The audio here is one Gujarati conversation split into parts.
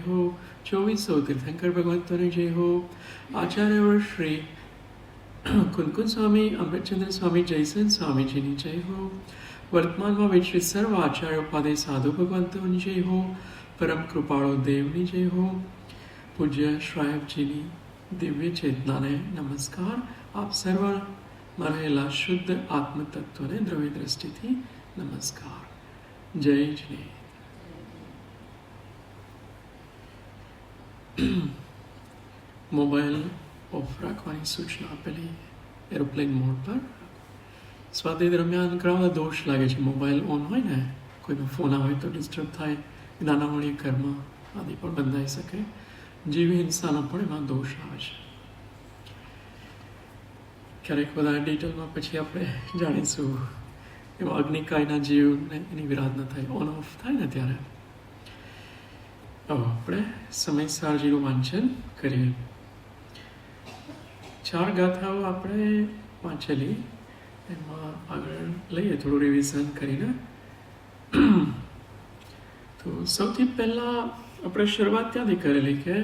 हो, 2400 तीर्थंकर भगवंतों जय हो, आचार्य और श्री कुनकुन स्वामी अमृतचंद्र स्वामी जयसन स्वामी जी ની જય હો, વર્તમાનમાં વિચરિત સર્વ આચાર્ય ઉપાધ્યાય સાધુ ભગવંતોની જય હો, પરમ કૃપાળુ દેવની જય હો, પૂજ્ય શ્રાયબજીની દિવ્ય ચેતનાને નમસ્કાર. આપ સર્વમાં રહેલા શુદ્ધ આત્મતત્વને દ્રવ્ય દ્રષ્ટિથી નમસ્કાર. જય જય. મોબાઈલ ઓફ રાખવાની સૂચના આપેલી એરોપ્લેન મોડ પર. સ્વાધ્યાય દરમિયાન ઘણા બધા દોષ લાગે છે. મોબાઈલ ઓન હોય ને, કોઈનો ફોન આવે તો ડિસ્ટર્બ થાય, જ્ઞાનાવળી કર્મ આદિ પણ બંધાઈ શકે, જીવ હિંસાનો પણ એમાં દોષ આવે છે. ક્યારેક બધા ડિટેલમાં પછી આપણે જાણીશું. એમાં અગ્નિકાયના જીવને એની વિરાધના થાય, ઓન ઓફ થાય ને ત્યારે. આપણે સમયસારજીનું વાંચન કરીએ. 4 ગાથાઓ આપણે વાંચેલી, એમાં આગળ લઈએ થોડું રિવિઝન કરીને. તો સૌથી પહેલાં આપણે શરૂઆત ત્યાંથી કરેલી કે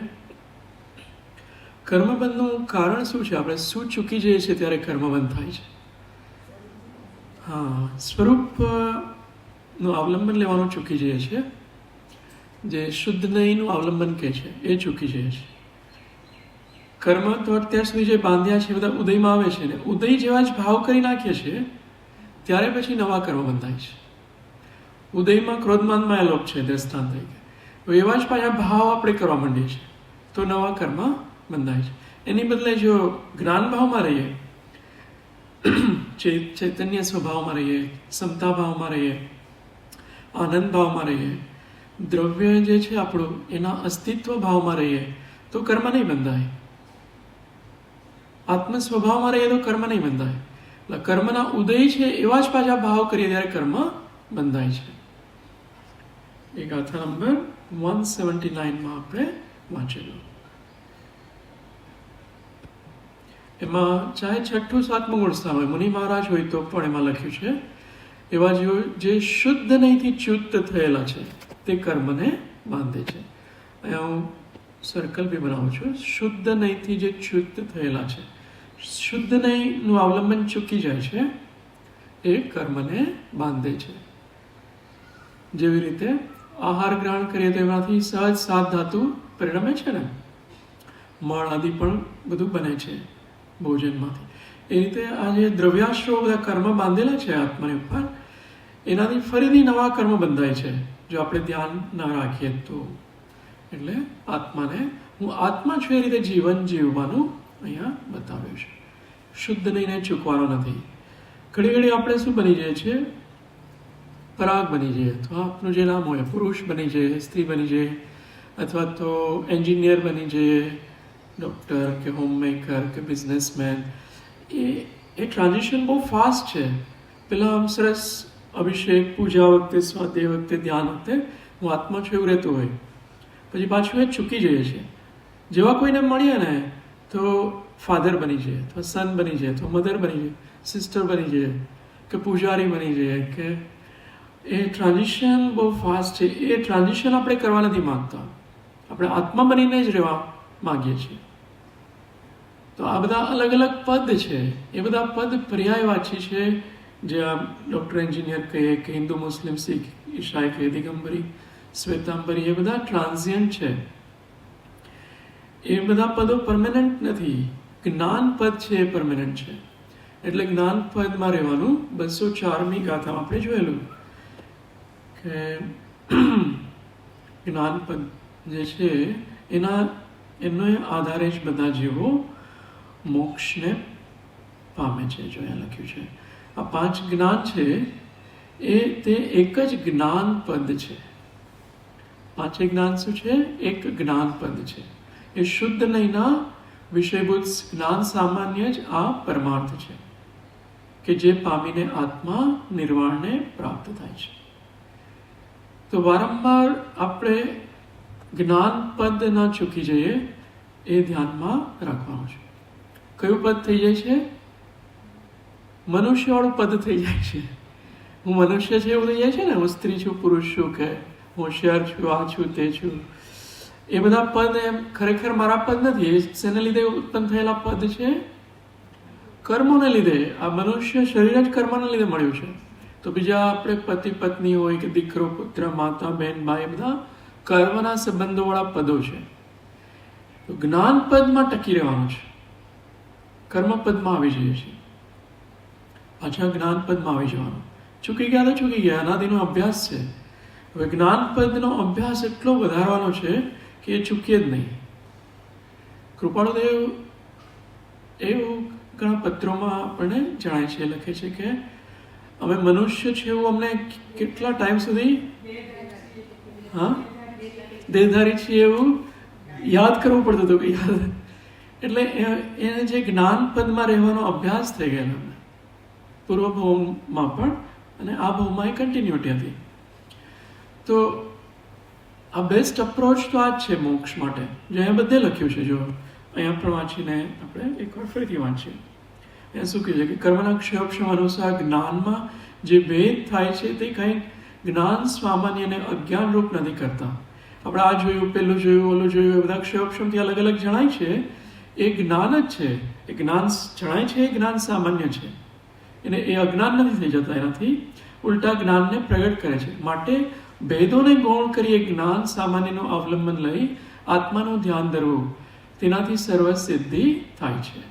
કર્મબંધનું કારણ શું છે, આપણે શું ચૂકી જઈએ છીએ ત્યારે કર્મબંધ થાય છે. હા, સ્વરૂપનું અવલંબન લેવાનું ચૂકી જઈએ છીએ, જે શુદ્ધ નહીંનું અવલંબન કહે છે એ ચૂકી જઈએ છીએ. કર્મ તો અત્યાર સુધી જે બાંધ્યા છે બધા ઉદયમાં આવે છે ને, ઉદય જેવા જ ભાવ કરી નાખીએ છીએ ત્યારે પછી નવા કર્મ બંધાય છે. ઉદયમાં ક્રોધમાનમાં એલોપ છે દ્રષ્ટાંત તરીકે, એવા જ પાછા ભાવ આપણે કરવા માંડીએ છીએ તો નવા કર્મ બંધાય છે. એની બદલે જો જ્ઞાન ભાવમાં રહીએ, ચૈતન્ય સ્વભાવમાં રહીએ, સમતા ભાવમાં રહીએ, આનંદ ભાવમાં રહીએ, દ્રવ્ય જે છે આપણું એના અસ્તિત્વ ભાવમાં રહીએ તો કર્મ નહીં બંધાય. આત્મ સ્વભાવમાં રહીએ તો કર્મ નહીં બંધાય. એટલે કર્મના ઉદય છે એવા જ પાછા ભાવ કરીએ ત્યારે કર્મ બંધાય છે. એ ગાથા નંબર 179માં આપણે વાંચેલું. એમાં ચાહે 6ઠું 7મું ગુણસ્થાન હોય, મુનિ મહારાજ હોય તો પણ એમાં લખ્યું છે એવા જેઓ જે શુદ્ધ નહીંથી ચ્યુત થયેલા છે તે કર્મને બાંધે છે. અહીંયા હું સર્કલ બી બનાવું છું. શુદ્ધ નહીંથી જે ચ્યુત થયેલા છે, શુદ્ધ નહીંનું અવલંબન ચૂકી જાય છે, એ કર્મને બાંધે છે. જેવી રીતે આહાર ગ્રહણ કરીએ તો એમાંથી સહજ 7 ધાતુ પરિણમે છે ને, મળ આદિ પણ બધું બને છે ભોજનમાંથી. એ રીતે આ જે દ્રવ્યાશ્રો બધા કર્મ બાંધેલા છે આત્માની ઉપર, એનાથી ફરીથી નવા કર્મ બંધાય છે જો આપણે ધ્યાન ના રાખીએ તો. એટલે આત્માને હું આત્મા છું એ રીતે જીવન જીવવાનું અહીંયા બતાવ્યું છે. શુદ્ધ નહીંને ચૂકવાનો નથી. ઘડી ઘડી આપણે શું બની જઈએ છીએ, પરાગ બની જઈએ તો આપનું જે નામ હોય, પુરુષ બની જઈએ, સ્ત્રી બની જઈએ, અથવા તો એન્જિનિયર બની જઈએ, ડૉક્ટર કે હોમમેકર કે બિઝનેસમેન. એ ટ્રાન્ઝિશન બહુ ફાસ્ટ છે. પહેલાં આમ સરસ અભિષેક, પૂજા વખતે, સ્વાધ્યાય વખતે, ધ્યાન વખતે હું આત્મા છું એવું રહેતું હોય, પછી પાછું એ ચૂકી જઈએ છીએ. જેવા કોઈને મળીએ ને તો ફાધર બની જઈએ, અથવા સન બની જાય, તો મધર બની જાય, સિસ્ટર બની જાય, કે પૂજારી બની જાય. કે એ ટ્રાન્ઝિશન બહુ ફાસ્ટ છે. એ ટ્રાન્ઝિશન આપણે કરવા નથી માગતા, આપણે આત્મા બનીને જ રહેવા માગીએ છીએ. તો આ બધા અલગ અલગ પદ છે. એ બધા પદ પર્યાયવાચી છે. જે આ ડૉક્ટર, એન્જિનિયર કહીએ કે હિન્દુ, મુસ્લિમ, શીખ, ઈસાઈ કહીએ, દિગંબરી, શ્વેતાંબરી, એ બધા ટ્રાન્ઝિયન્ટ છે. એ બધા પદો પરમેનન્ટ નથી. જ્ઞાન પદ છે એ પરમેનન્ટ છે. એટલે જ્ઞાન પદમાં રહેવાનું 204મી ગાથામાં આપણે જોયેલું કે જ્ઞાન પદ જે છે એનો આધારે જ બધા જીવો મોક્ષને પામે છે. જો અહીંયા લખ્યું છે આ 5 જ્ઞાન છે એ તે એક જ જ્ઞાન પદ છે. 5 જ્ઞાન શું છે? એક જ્ઞાન પદ છે. એ શુદ્ધ નહીંના વિષયભૂત જ્ઞાન સામાન્ય જ આ પરમાર્થ છે કે જે પામીને આત્મા નિર્વાણને પ્રાપ્ત થાય છે. તો વારંવાર આપણે જ્ઞાન પદ ના ચૂકી જઈએ એ ધ્યાનમાં રાખવાનું છે. કયું પદ થઈ જાય છે? મનુષ્યવાળું પદ થઈ જાય છે. હું મનુષ્ય છે એવું થઈ જાય છે ને, હું સ્ત્રી છું, પુરુષ છું, કે હોશિયાર છું, આ છું, તે છું, એ બધા પદ એમ ખરેખર મારા પદ નથી. એ શેને લીધે ઉત્પન્ન થયેલા પદ છે? કર્મોને લીધે. આ મનુષ્ય શરીર જ કર્મને લીધે મળ્યું છે. તો બીજા આપણે પતિ પત્ની હોય કે દીકરો પુત્ર માતા બહેન ભાઈ, બધા કર્મના સંબંધોવાળા પદો છે. તો જ્ઞાન પદમાં ટકી રહેવાનું છે. કર્મ પદમાં આવી જઈએ છીએ, પાછા જ્ઞાન પદમાં આવી જવાનું. ચૂકી ગયા તો ચૂકી ગયા, અનાદિનો અભ્યાસ છે. હવે જ્ઞાન પદનો અભ્યાસ એટલો વધારવાનો છે કે એ ચૂકીએ જ નહીં. કૃપાળુદેવ એવું ઘણા પત્રોમાં આપણને જણાય છે, લખે છે કે અમે મનુષ્ય છે એવું અમને કેટલા ટાઈમ સુધી દેહધારી છીએ એવું યાદ કરવું પડતું હતું કે યાદ. એટલે એને જે જ્ઞાન પદમાં રહેવાનો અભ્યાસ થઈ ગયેલો પૂર્વ ભવમાં પણ અને આ ભવમાં એ કન્ટિન્યુટી હતી. તો આ બેસ્ટ અપ્રોચ તો આ જ છે મોક્ષ માટે, જે અહીંયા બધે લખ્યું છે. જો અહીંયા પણ વાંચીને આપણે એકવાર ફરીથી વાંચીએ. અહીંયા શું કહે છે કે કર્મના ક્ષયોક્ષમ અનુસાર જ્ઞાનમાં જે ભેદ થાય છે તે કંઈ જ્ઞાન સામાન્ય અને અજ્ઞાન રૂપ નથી કરતા. આપણે આ જોયું, પેલું જોયું, ઓલું જોયું, એ બધા ક્ષયોક્ષમથી અલગ અલગ જણાય છે. એ જ્ઞાન જ છે. એ જ્ઞાન જણાય છે, એ જ્ઞાન સામાન્ય છે. એને એ અજ્ઞાન નથી થઈ જતા, એનાથી ઉલટા જ્ઞાનને પ્રગટ કરે છે. માટે ભેદોને ગૌણ કરી જ્ઞાન સામાન્યનું અવલંબન લઈ આત્માનું ધ્યાન ધરવું, તેનાથી સર્વ સિદ્ધિ થાય છે.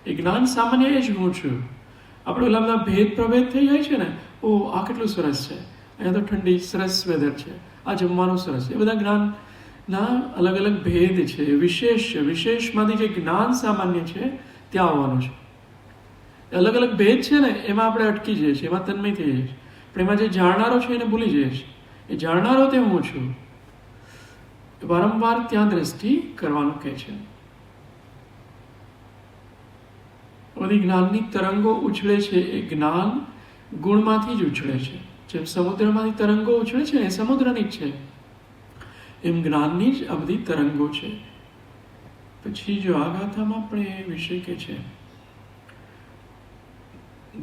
એ જ્ઞાન સામાન્ય એ જ હું છું. આપણે ઓલા બધા ભેદ પ્રભેદ થઈ જાય છે ને, ઓ આ કેટલું સરસ છે, અહીંયા તો ઠંડી સરસ વેધર છે, આ જમવાનું સરસ છે. એ બધા જ્ઞાનના અલગ અલગ ભેદ છે, વિશેષ છે. વિશેષમાંથી જે જ્ઞાન સામાન્ય છે ત્યાં આવવાનું છે. અલગ અલગ ભેદ છે ને, એમાં આપણે અટકી જઈએ છીએ, એમાં તન્મય થઈ જઈએ છીએ. પણ એમાં જે જાણનારો છે એને ભૂલી જઈએ છીએ. એ જાણનારો તે હું છું. વારંવાર ત્યાં દ્રષ્ટિ કરવાનું કહે છે. બધી જ્ઞાનની તરંગો ઉછળે છે એ જ્ઞાન ગુણમાંથી જ ઉછળે છે. જેમ સમુદ્રમાંથી તરંગો ઉછળે છે એ સમુદ્રની જ છે, એમ જ્ઞાનની જ આ બધી તરંગો છે. પછી જો આ ગાથામાં પણ એ વિષય કે છે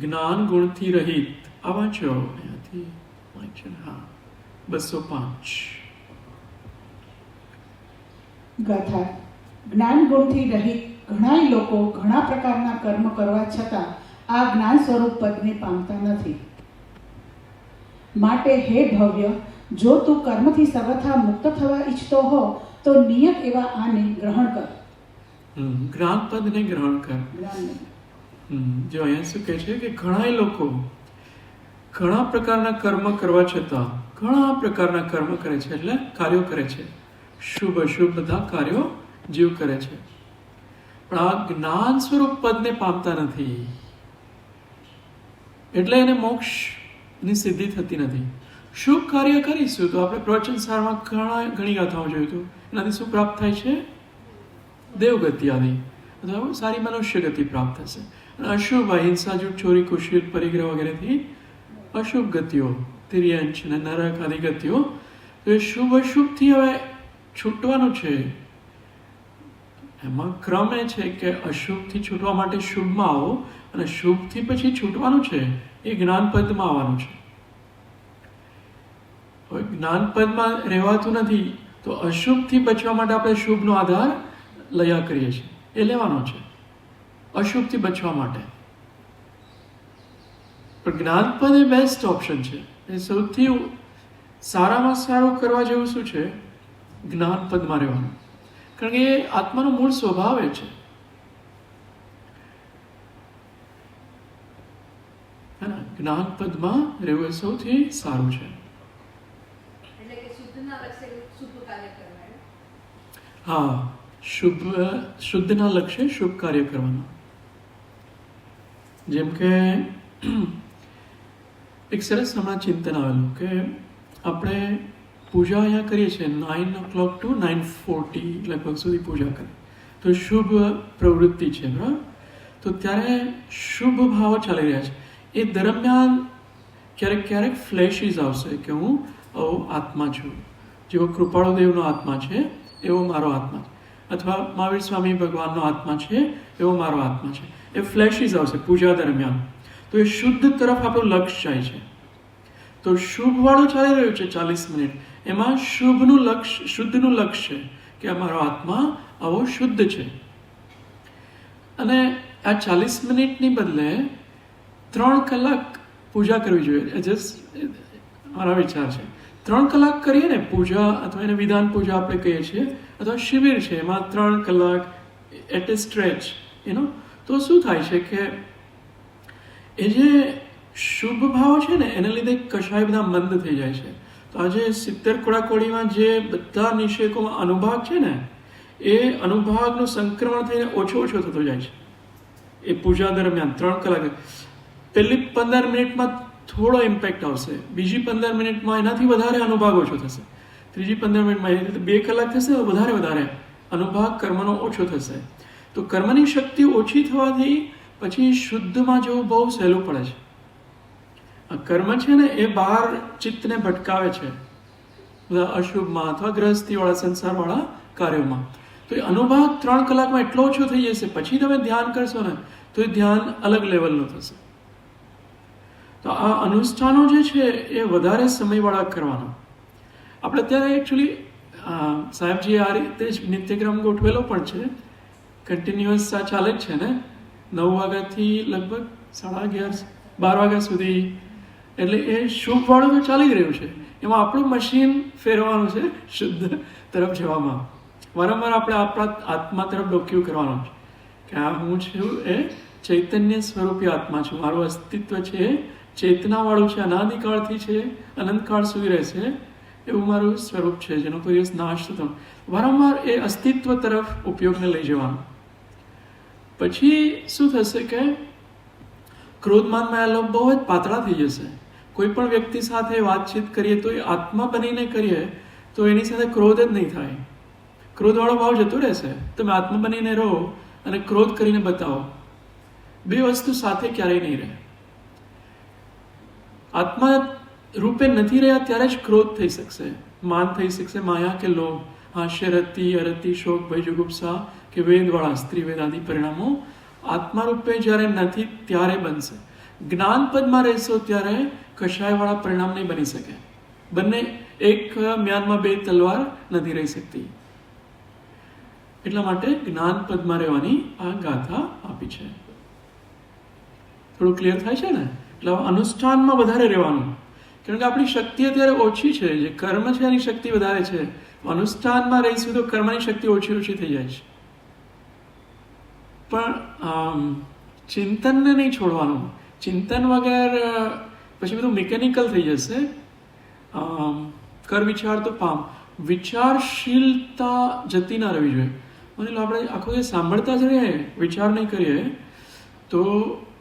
જ્ઞાન ગુણથી રહિત. આ વાંચો અહીંયાથી વાંચો. હા, 205 ગાથા. જ્ઞાન ગુણથી રહિત ઘણા લોકો ઘણા પ્રકારના કર્મ કરવા છતાં આ જ્ઞાન સ્વરૂપ પદને પામતા નથી. માટે હે ભવ્ય, જો તું કર્મથી સર્વથા મુક્ત થવા ઈચ્છતો હો તો નિયત એવા આને ગ્રહણ કર. જ્ઞાન પદને ગ્રહણ કર. જો અહીંયા શું કહે છે કે ઘણા લોકો ઘણા પ્રકારના કર્મ કરવા છતાં ઘણા પ્રકારના કર્મ કરે છે, એટલે કાર્યો કરે છે, શુભ અશુભ બધા કાર્યો જીવ કરે છે, પણ આ જ્ઞાન સ્વરૂપ પદને પામતા નથી. એટલે એને મોક્ષની સિદ્ધિ થતી નથી. શુભ કાર્ય કરીશું તો આપણે પ્રવચન સારમાં ઘણી ગાથાઓ જોયું હતું. એનાથી શું પ્રાપ્ત થાય છે? દેવગતિ આદિ અથવા સારી મનુષ્ય ગતિ પ્રાપ્ત થશે. અને અશુભ અહિંસા, જૂઠ, ચોરી, કુશીલ, પરિગ્રહ વગેરેથી અશુભ ગતિઓ, તિર્યંચ અને નરક આદિ ગતિઓ. તો એ શુભ અશુભથી હવે છૂટવાનું છે. એમાં ક્રમ એ છે કે અશુભથી છૂટવા માટે શુભમાં આવો અને શુભથી પછી છૂટવાનું છે એ જ્ઞાનપદમાં આવવાનું છે. હવે જ્ઞાનપદમાં રહેવાતું નથી તો અશુભથી બચવા માટે આપણે શુભનો આધાર લયા કરીએ છીએ, એ લેવાનો છે અશુભથી બચવા માટે. પણ જ્ઞાનપદ એ બેસ્ટ ઓપ્શન છે. એ સૌથી સારામાં સારું કરવા જેવું શું છે? જ્ઞાનપદમાં રહેવાનું. કારણ કે એ આત્માનો મૂળ સ્વભાવ એ છે. જ્ઞાનપદમાં રહેવું એ સૌથી સારું છે. હા, શુદ્ધના લક્ષ્ય શુભ કાર્ય કરવાના. જેમ કે એક સરસ હમણાં ચિંતન આવેલું કે આપણે પૂજા અહીંયા કરીએ છીએ 9 o'clock to 9:40 લગભગ સુધી પૂજા કરીએ તો શુભ પ્રવૃત્તિ છે, બરાબર? તો ત્યારે શુભ ભાવો ચાલી રહ્યા છે. એ દરમિયાન ક્યારેક ક્યારેક ફ્લેશિસ આવશે કે હું આત્મા છું, જેવો કૃપાળુદેવનો આત્મા છે એવો મારો આત્મા છે, અથવા મહાવીર સ્વામી ભગવાનનો આત્મા છે એવો મારો આત્મા છે. એ ફ્લેશિસ આવશે પૂજા દરમિયાન. તો એ શુદ્ધ તરફ આપણું લક્ષ્ય જાય છે. તો શુભવાળું ચાલી રહ્યું છે 40 મિનિટ, એમાં શુદ્ધનું લક્ષ્ય કે અમારો આત્મા આવો શુદ્ધ છે. અને આ 40 મિનિટની બદલે 3 કલાક પૂજા કરવી જોઈએ. જસ્ટ મારા વિચાર છે. 3 કલાક કરીએ ને પૂજા, અથવા એને વિધાન પૂજા આપણે કહીએ છીએ, અથવા શિબિર છે એમાં 3 કલાક એટ એ સ્ટ્રેચ તો શું થાય છે કે એ જે શુભ ભાવ છે ને એને લીધે કશાય બધા મંદ થઈ જાય છે. તો આજે 70 કોડાકોડીમાં જે બધા નિષેકોમાં અનુભાગ છે ને એ અનુભાગનું સંક્રમણ થઈને ઓછો થતો જાય છે એ પૂજા દરમિયાન 3 કલાક. પહેલી 15 મિનિટમાં થોડો ઇમ્પેક્ટ આવશે, બીજી 15 મિનિટમાં એનાથી વધારે અનુભાગ ઓછો થશે, ત્રીજી 15 મિનિટમાં એ રીતે 2 કલાક થશે તો વધારે અનુભાગ કર્મનો ઓછો થશે. તો કર્મની શક્તિ ઓછી થવાથી પછી શુદ્ધમાં જવું બહુ સહેલું પડે છે. આ કર્મ છે ને એ બહાર ચિત્તને ભટકાવે છે બધા અશુભમાં અથવા ગ્રહસ્થીવાળા સંસારવાળા કાર્યોમાં. તો એ અનુભાગ 3 કલાકમાં એટલો ઓછો થઈ જશે, પછી તમે ધ્યાન કરશો ને તો એ ધ્યાન અલગ લેવલનું થશે. તો આ અનુષ્ઠાનો જે છે એ વધારે સમયવાળા કરવાનો. આપણે અત્યારે એકચ્યુઅલી સાહેબજી આ રીતે જ નિત્યક્રમ ગોઠવેલો પણ છે, કન્ટિન્યુઅસ આ ચાલે જ છે ને, 9 વાગ્યાથી લગભગ 11:30 12 વાગ્યા સુધી. એટલે એ શુભવાળું તો ચાલી જ રહ્યું છે. એમાં આપણું મશીન ફેરવાનું છે શુદ્ધ તરફ જવામાં. વારંવાર આપણે આપણા આત્મા તરફ ડોક્યું કરવાનું છે કે આ હું છું એ ચૈતન્ય સ્વરૂપી આત્મા છું, મારું અસ્તિત્વ છે ચેતનાવાળું છે, અનાદિકાળથી છે, અનંતકાળ સુધી રહેશે એવું મારું સ્વરૂપ છે જેનો કોઈ દિવસ નાશ થતો. વારંવાર એ અસ્તિત્વ તરફ ઉપયોગને લઈ જવાનું. પછી શું થશે કે ક્રોધમાન માયા બહુ જ પાતળા થઈ જશે. કોઈ પણ વ્યક્તિ સાથે વાતચીત કરીએ તો એ આત્મા બનીને કરીએ તો એની સાથે ક્રોધ જ નહીં થાય, ક્રોધવાળો ભાવ જતો રહેશે. તમે આત્મા બનીને રહો અને ક્રોધ કરીને બતાવો, બે વસ્તુ સાથે ક્યારેય નહીં રહે. આત્મા રૂપે નથી રહ્યા ત્યારે જ ક્રોધ થઈ શકશે, માન થઈ શકશે, માયા કે લોભ, હાસ્ય, રતિ, અરતિ, શોક, ભય, જુગુપ્સા કે વેદવાળા સ્ત્રી વેદાદિ પરિણામો આત્મા રૂપે જ્યારે નથી ત્યારે બનશે. જ્ઞાન પદમાં રહેશો ત્યારે કશાયવાળા પરિણામ નહીં બની શકે. બંને એક મ્યાનમાં 2 તલવાર નથી રહી શકતી. એટલા માટે જ્ઞાન પદમાં રહેવાની આ ગાથા આપી છે. થોડું ક્લિયર થાય છે ને? એટલે અનુષ્ઠાનમાં વધારે રહેવાનું, કારણ કે આપણી શક્તિ અત્યારે ઓછી છે. જે કર્મ છે એની શક્તિ વધારે છે. અનુષ્ઠાનમાં રહીશું તો કર્મની શક્તિ ઓછી થઈ જાય છે. પણ ચિંતનને નહીં છોડવાનું. ચિંતન વગર પછી બધું મિકેનિકલ થઈ જશે. કર વિચાર તો પામ, વિચારશીલતા જતી ના રહેવી જોઈએ. એટલે આપણે આખો દિવસ સાંભળતા જ રહીએ, વિચાર નહીં કરીએ તો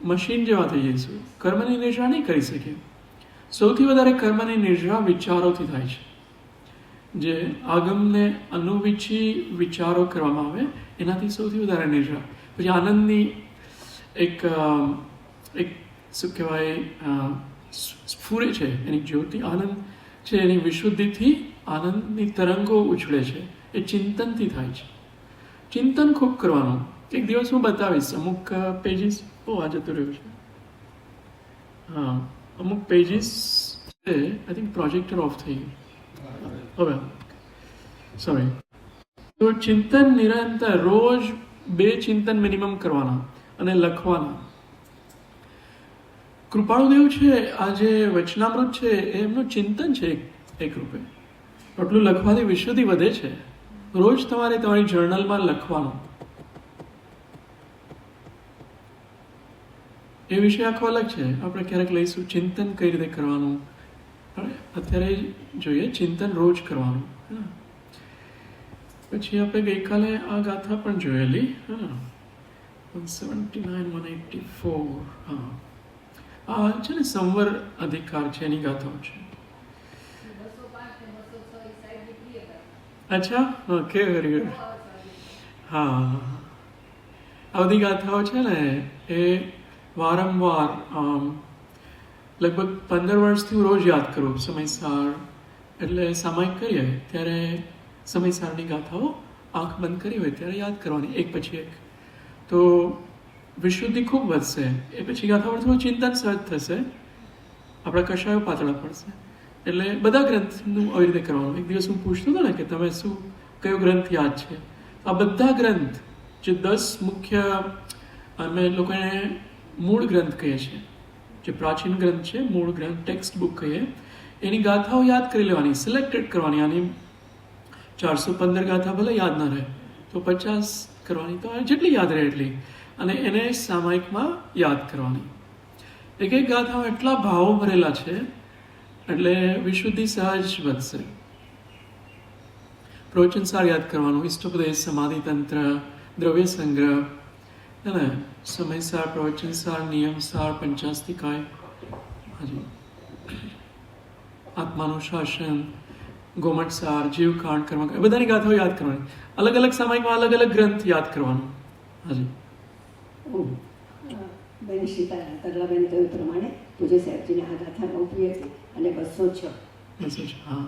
મશીન જેવા થઈ જઈશું, કર્મની નિર્જા નહીં કરી શકીએ. સૌથી વધારે કર્મની નિર્જા વિચારોથી થાય છે. જે આગમને અનુવિચી વિચારો કરવામાં આવે એનાથી સૌથી વધારે નિર્જા. પછી આનંદની એક શું કહેવાય સ્ફુરે છે, એની જ્યોતિ આનંદ છે, એની વિશુદ્ધિથી આનંદની તરંગો ઉછળે છે. એ ચિંતનથી થાય છે. ચિંતન ખૂબ કરવાનું. એક દિવસ હું બતાવીશ. અમુક પેજીસ આ જતું રહ્યું છે. હા, અમુક પેજીસ છે. આઈ થિંક પ્રોજેક્ટર ઓફ થઈ ગયું હવે, સોરી. તો ચિંતન નિરંતર રોજ 2 ચિંતન મિનિમમ કરવાના અને લખવાના. કૃપાળુદેવ છે, આ જે વચનામૃત છે એ એમનું ચિંતન છે એક રૂપે. એટલું લખવાથી વિશુદ્ધિ વધે છે. રોજ તમારે તમારી જર્નલમાં લખવાનું. એ વિષય આખો અલગ છે, આપણે ક્યારેક લઈશું. ચિંતન કઈ રીતે કરવાનું અત્યારે જોઈએ. ચિંતન રોજ કરવાનું. પછી આપણે ગઈકાલે આ ગાથા પણ જોયેલી. 179, 184. હા, આ છે ને સંવર અધિકાર છે એની ગાથાઓ છે. અચ્છા, ઓકે, વેરી ગુડ. હા, આ બધી ગાથાઓ છે ને એ વારંવાર લગભગ 15 વર્ષથી હું રોજ યાદ કરું. સમયસાર એટલે સામાયિક કરીએ ત્યારે સમયસારની ગાથાઓ આંખ બંધ કરી હોય ત્યારે યાદ કરવાની એક પછી એક. તો વિશુદ્ધિ ખૂબ વધશે. એ પછી ગાથા પર થોડું ચિંતન સહજ થશે, આપણા કશાયો પાતળા પડશે. એટલે બધા ગ્રંથનું આવી રીતે કરવાનું. એક દિવસ હું પૂછતો હતો ને કે તમે શું કયો ગ્રંથ યાદ છે. આ બધા ગ્રંથ જે 10 મુખ્ય અમે લોકોને મૂળ ગ્રંથ કહીએ છીએ, જે પ્રાચીન ગ્રંથ છે, મૂળ ગ્રંથ, ટેક્સ્ટ બુક કહીએ, એની ગાથાઓ યાદ કરી લેવાની, સિલેક્ટેડ કરવાની. આની 415 ગાથા ભલે યાદ ના રહે તો 50 કરવાની, તો જેટલી યાદ રહે એટલી, અને એને સામાયિકમાં યાદ કરવાની. એક એક ગાથામાં એટલા ભાવો ભરેલા છે એટલે વિશુદ્ધિ સહજ વધશે. પ્રવચન સાર યાદ કરવાનું, ઇષ્ટોપદેશ, સમાધિ તંત્ર, દ્રવ્ય સંગ્રહ, है ना, समय सार, प्रवचन सार, नियम सार, पंचास्तिकाय, हाजी, आत्मानु शासन, गोमट सार, जीवकांड, कर्म, એ બધાની ગાથાઓ યાદ કરવાની. અલગ અલગ સામાયિકમાં અલગ અલગ ગ્રંથ યાદ કરવાનું. હાજી. બેન તરલાબેન કહ્યું પ્રમાણે પૂજ્ય સાહેબજીને આ ગાથા બહુ પ્રિય હતી અને 206. હા.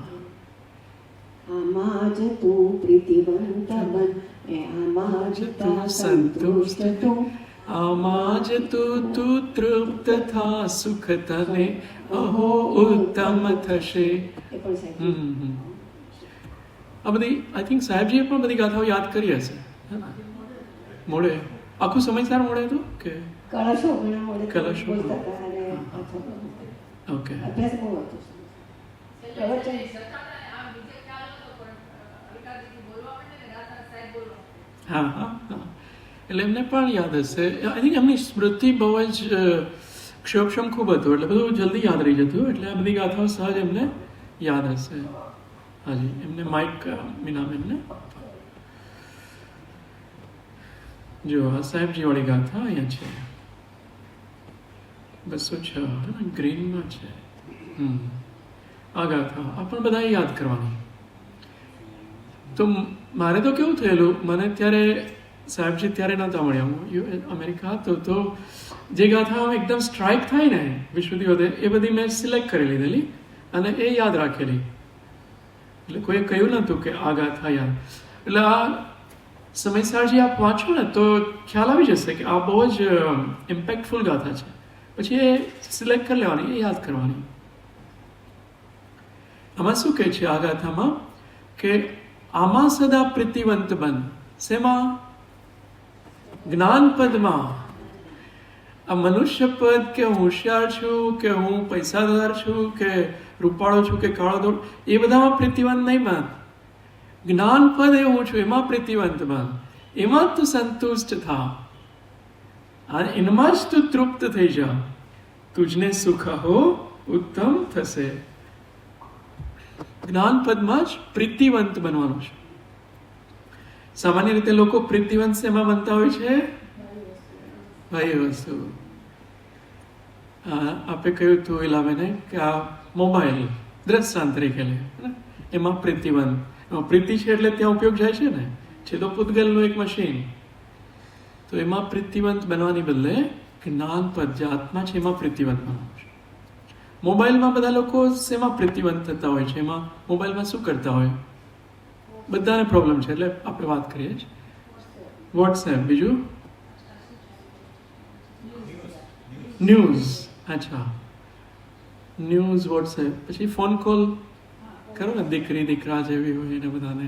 આમાં જ તું પ્રીતિવંત બન, આમાં જ તું સંતુષ્ટ તું, આમાં જ તું તૃપ્ત થા, સુખ તને અહો ઉત્તમ થશે. એ પણ સાહેબ આ બધી આઈ થિંક સાહેબજીએ પણ બધી ગાથાઓ યાદ કરી હશે. મોડે આખું સમયસાર મોડે હતું કે કળશો ઘણા મોડે કળશો. બોલતા હતા અને ઓકે. અભ્યાસ બહુ હતો. પ્રવચન હા હા હા, એટલે એમને પણ યાદ હશે. આઈ થિંક એમની સ્મૃતિ બહુ જ ક્ષોક્ષમ ખૂબ હતું, એટલે બધું જલ્દી યાદ રહી જતું, એટલે આ બધી ગાથાઓ સહજ એમને યાદ હશે. હાજી, એમને માઇક મીનાબેનને જો આ સાહેબજી વાળી ગાથા અહીંયા છે 206 ગ્રીનમાં છે. આ ગાથા આ પણ બધાએ યાદ કરવાની. તો મારે તો કેવું થયેલું, મને ત્યારે સાહેબજી ત્યારે નહોતા મળ્યા, હું અમેરિકા હતો, તો જે ગાથા એકદમ સ્ટ્રાઇક થાય ને વિશુદ્ધિ વધે એ બધી મેં સિલેક્ટ કરી લીધેલી અને એ યાદ રાખેલી. એટલે કોઈએ કહ્યું નહોતું કે આ ગાથા યાદ. એટલે આ સમયસારજી આપ વાંચો ને તો ખ્યાલ આવી જશે કે આ બહુ જ ઇમ્પેક્ટફુલ ગાથા છે. પછી એ સિલેક્ટ કરી લેવાની, એ યાદ કરવાની. આમાં શું કહે છે આ ગાથામાં કે આમાં સદા પ્રીતિવંત બન. શેમાં? જ્ઞાનપદમાં. આ મનુષ્ય પદ કે હું હોશિયાર છું કે હું પૈસાદાર છું કે રૂપાળો છું કે કાળો દોડ, એ બધામાં પ્રીતિવંત નહીં બન. જ્ઞાનપદ એ હું છું એમાં પ્રીતિવંત બન. એમાં તું સંતુષ્ટ થા અને એમાં જ તું તૃપ્ત થઈ જા. તુજને સુખ હો ઉત્તમ થશે. જ્ઞાનપદમાં જ પ્રીતિવંત બનવાનું છે. સામાન્ય રીતે લોકો પ્રીતિવંત શેમાં બનતા હોય છે? ભાઈ વસ્તુ. આપે કહ્યું હતું ઇલાબેને કે આ મોબાઈલ દ્રષ્ટાંત તરીકે લે, એમાં પ્રીતિવંત. પ્રીતિ છે એટલે ત્યાં ઉપયોગ જાય છે ને, છે તો પૂતગલનું એક મશીન. તો એમાં પ્રીતિવંત બનવાની બદલે જ્ઞાનપદ જે આત્મા છે એમાં પ્રીતિવંત બનવાનું છે. મોબાઈલમાં બધા લોકો શેમાં પ્રીતિવંત થતા હોય છે? એમાં મોબાઈલમાં શું કરતા હોય? બધાને પ્રોબ્લેમ છે એટલે આપણે વાત કરીએ જ. વોટ્સએપ, બીજું ન્યૂઝ. અચ્છા, ન્યૂઝ, વોટ્સએપ, પછી ફોન કોલ કરો ને, દીકરી દીકરા જેવી હોય એને બધાને,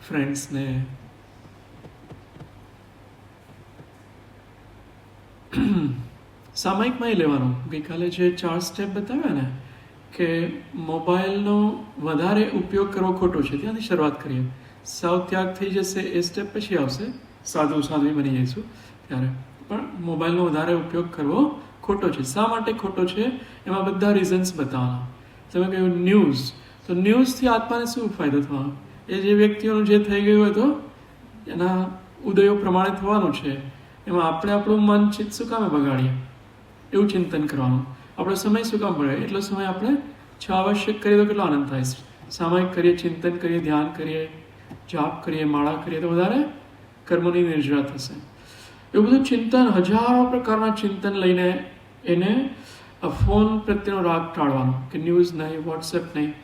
ફ્રેન્ડ્સને. સામાયિકમાં એ લેવાનું. ગઈકાલે જે 4 સ્ટેપ બતાવ્યા ને કે મોબાઈલનો વધારે ઉપયોગ કરવો ખોટો છે, ત્યાંથી શરૂઆત કરીએ. સાવ ત્યાગ થઈ જશે એ સ્ટેપ પછી આવશે, સાધુ બની જઈશું ત્યારે. પણ મોબાઈલનો વધારે ઉપયોગ કરવો ખોટો છે. શા માટે ખોટો છે એમાં બધા રીઝન્સ બતાવવાના. તમે કહ્યું ન્યૂઝ, તો ન્યૂઝથી આત્માને શું ફાયદો થવાનો? એ જે વ્યક્તિઓનું જે થઈ ગયું હોય તો એના ઉદયો પ્રમાણે થવાનું છે. એમાં આપણે આપણું મન ચિત્ત શું કામે બગાડીએ એવું ચિંતન કરવાનું. આપણો સમય શું કામ પડે? એટલો સમય આપણે આવશ્યક કરીએ તો કેટલો આનંદ થાય. સામાયિક કરીએ, ચિંતન કરીએ, ધ્યાન કરીએ, જાપ કરીએ, માળા કરીએ તો વધારે કર્મોની નિર્જરા થશે. એવું બધું ચિંતન, હજારો પ્રકારના ચિંતન લઈને એને ફોન પ્રત્યેનો રાગ ટાળવાનો કે ન્યૂઝ નહીં, વોટ્સએપ નહીં.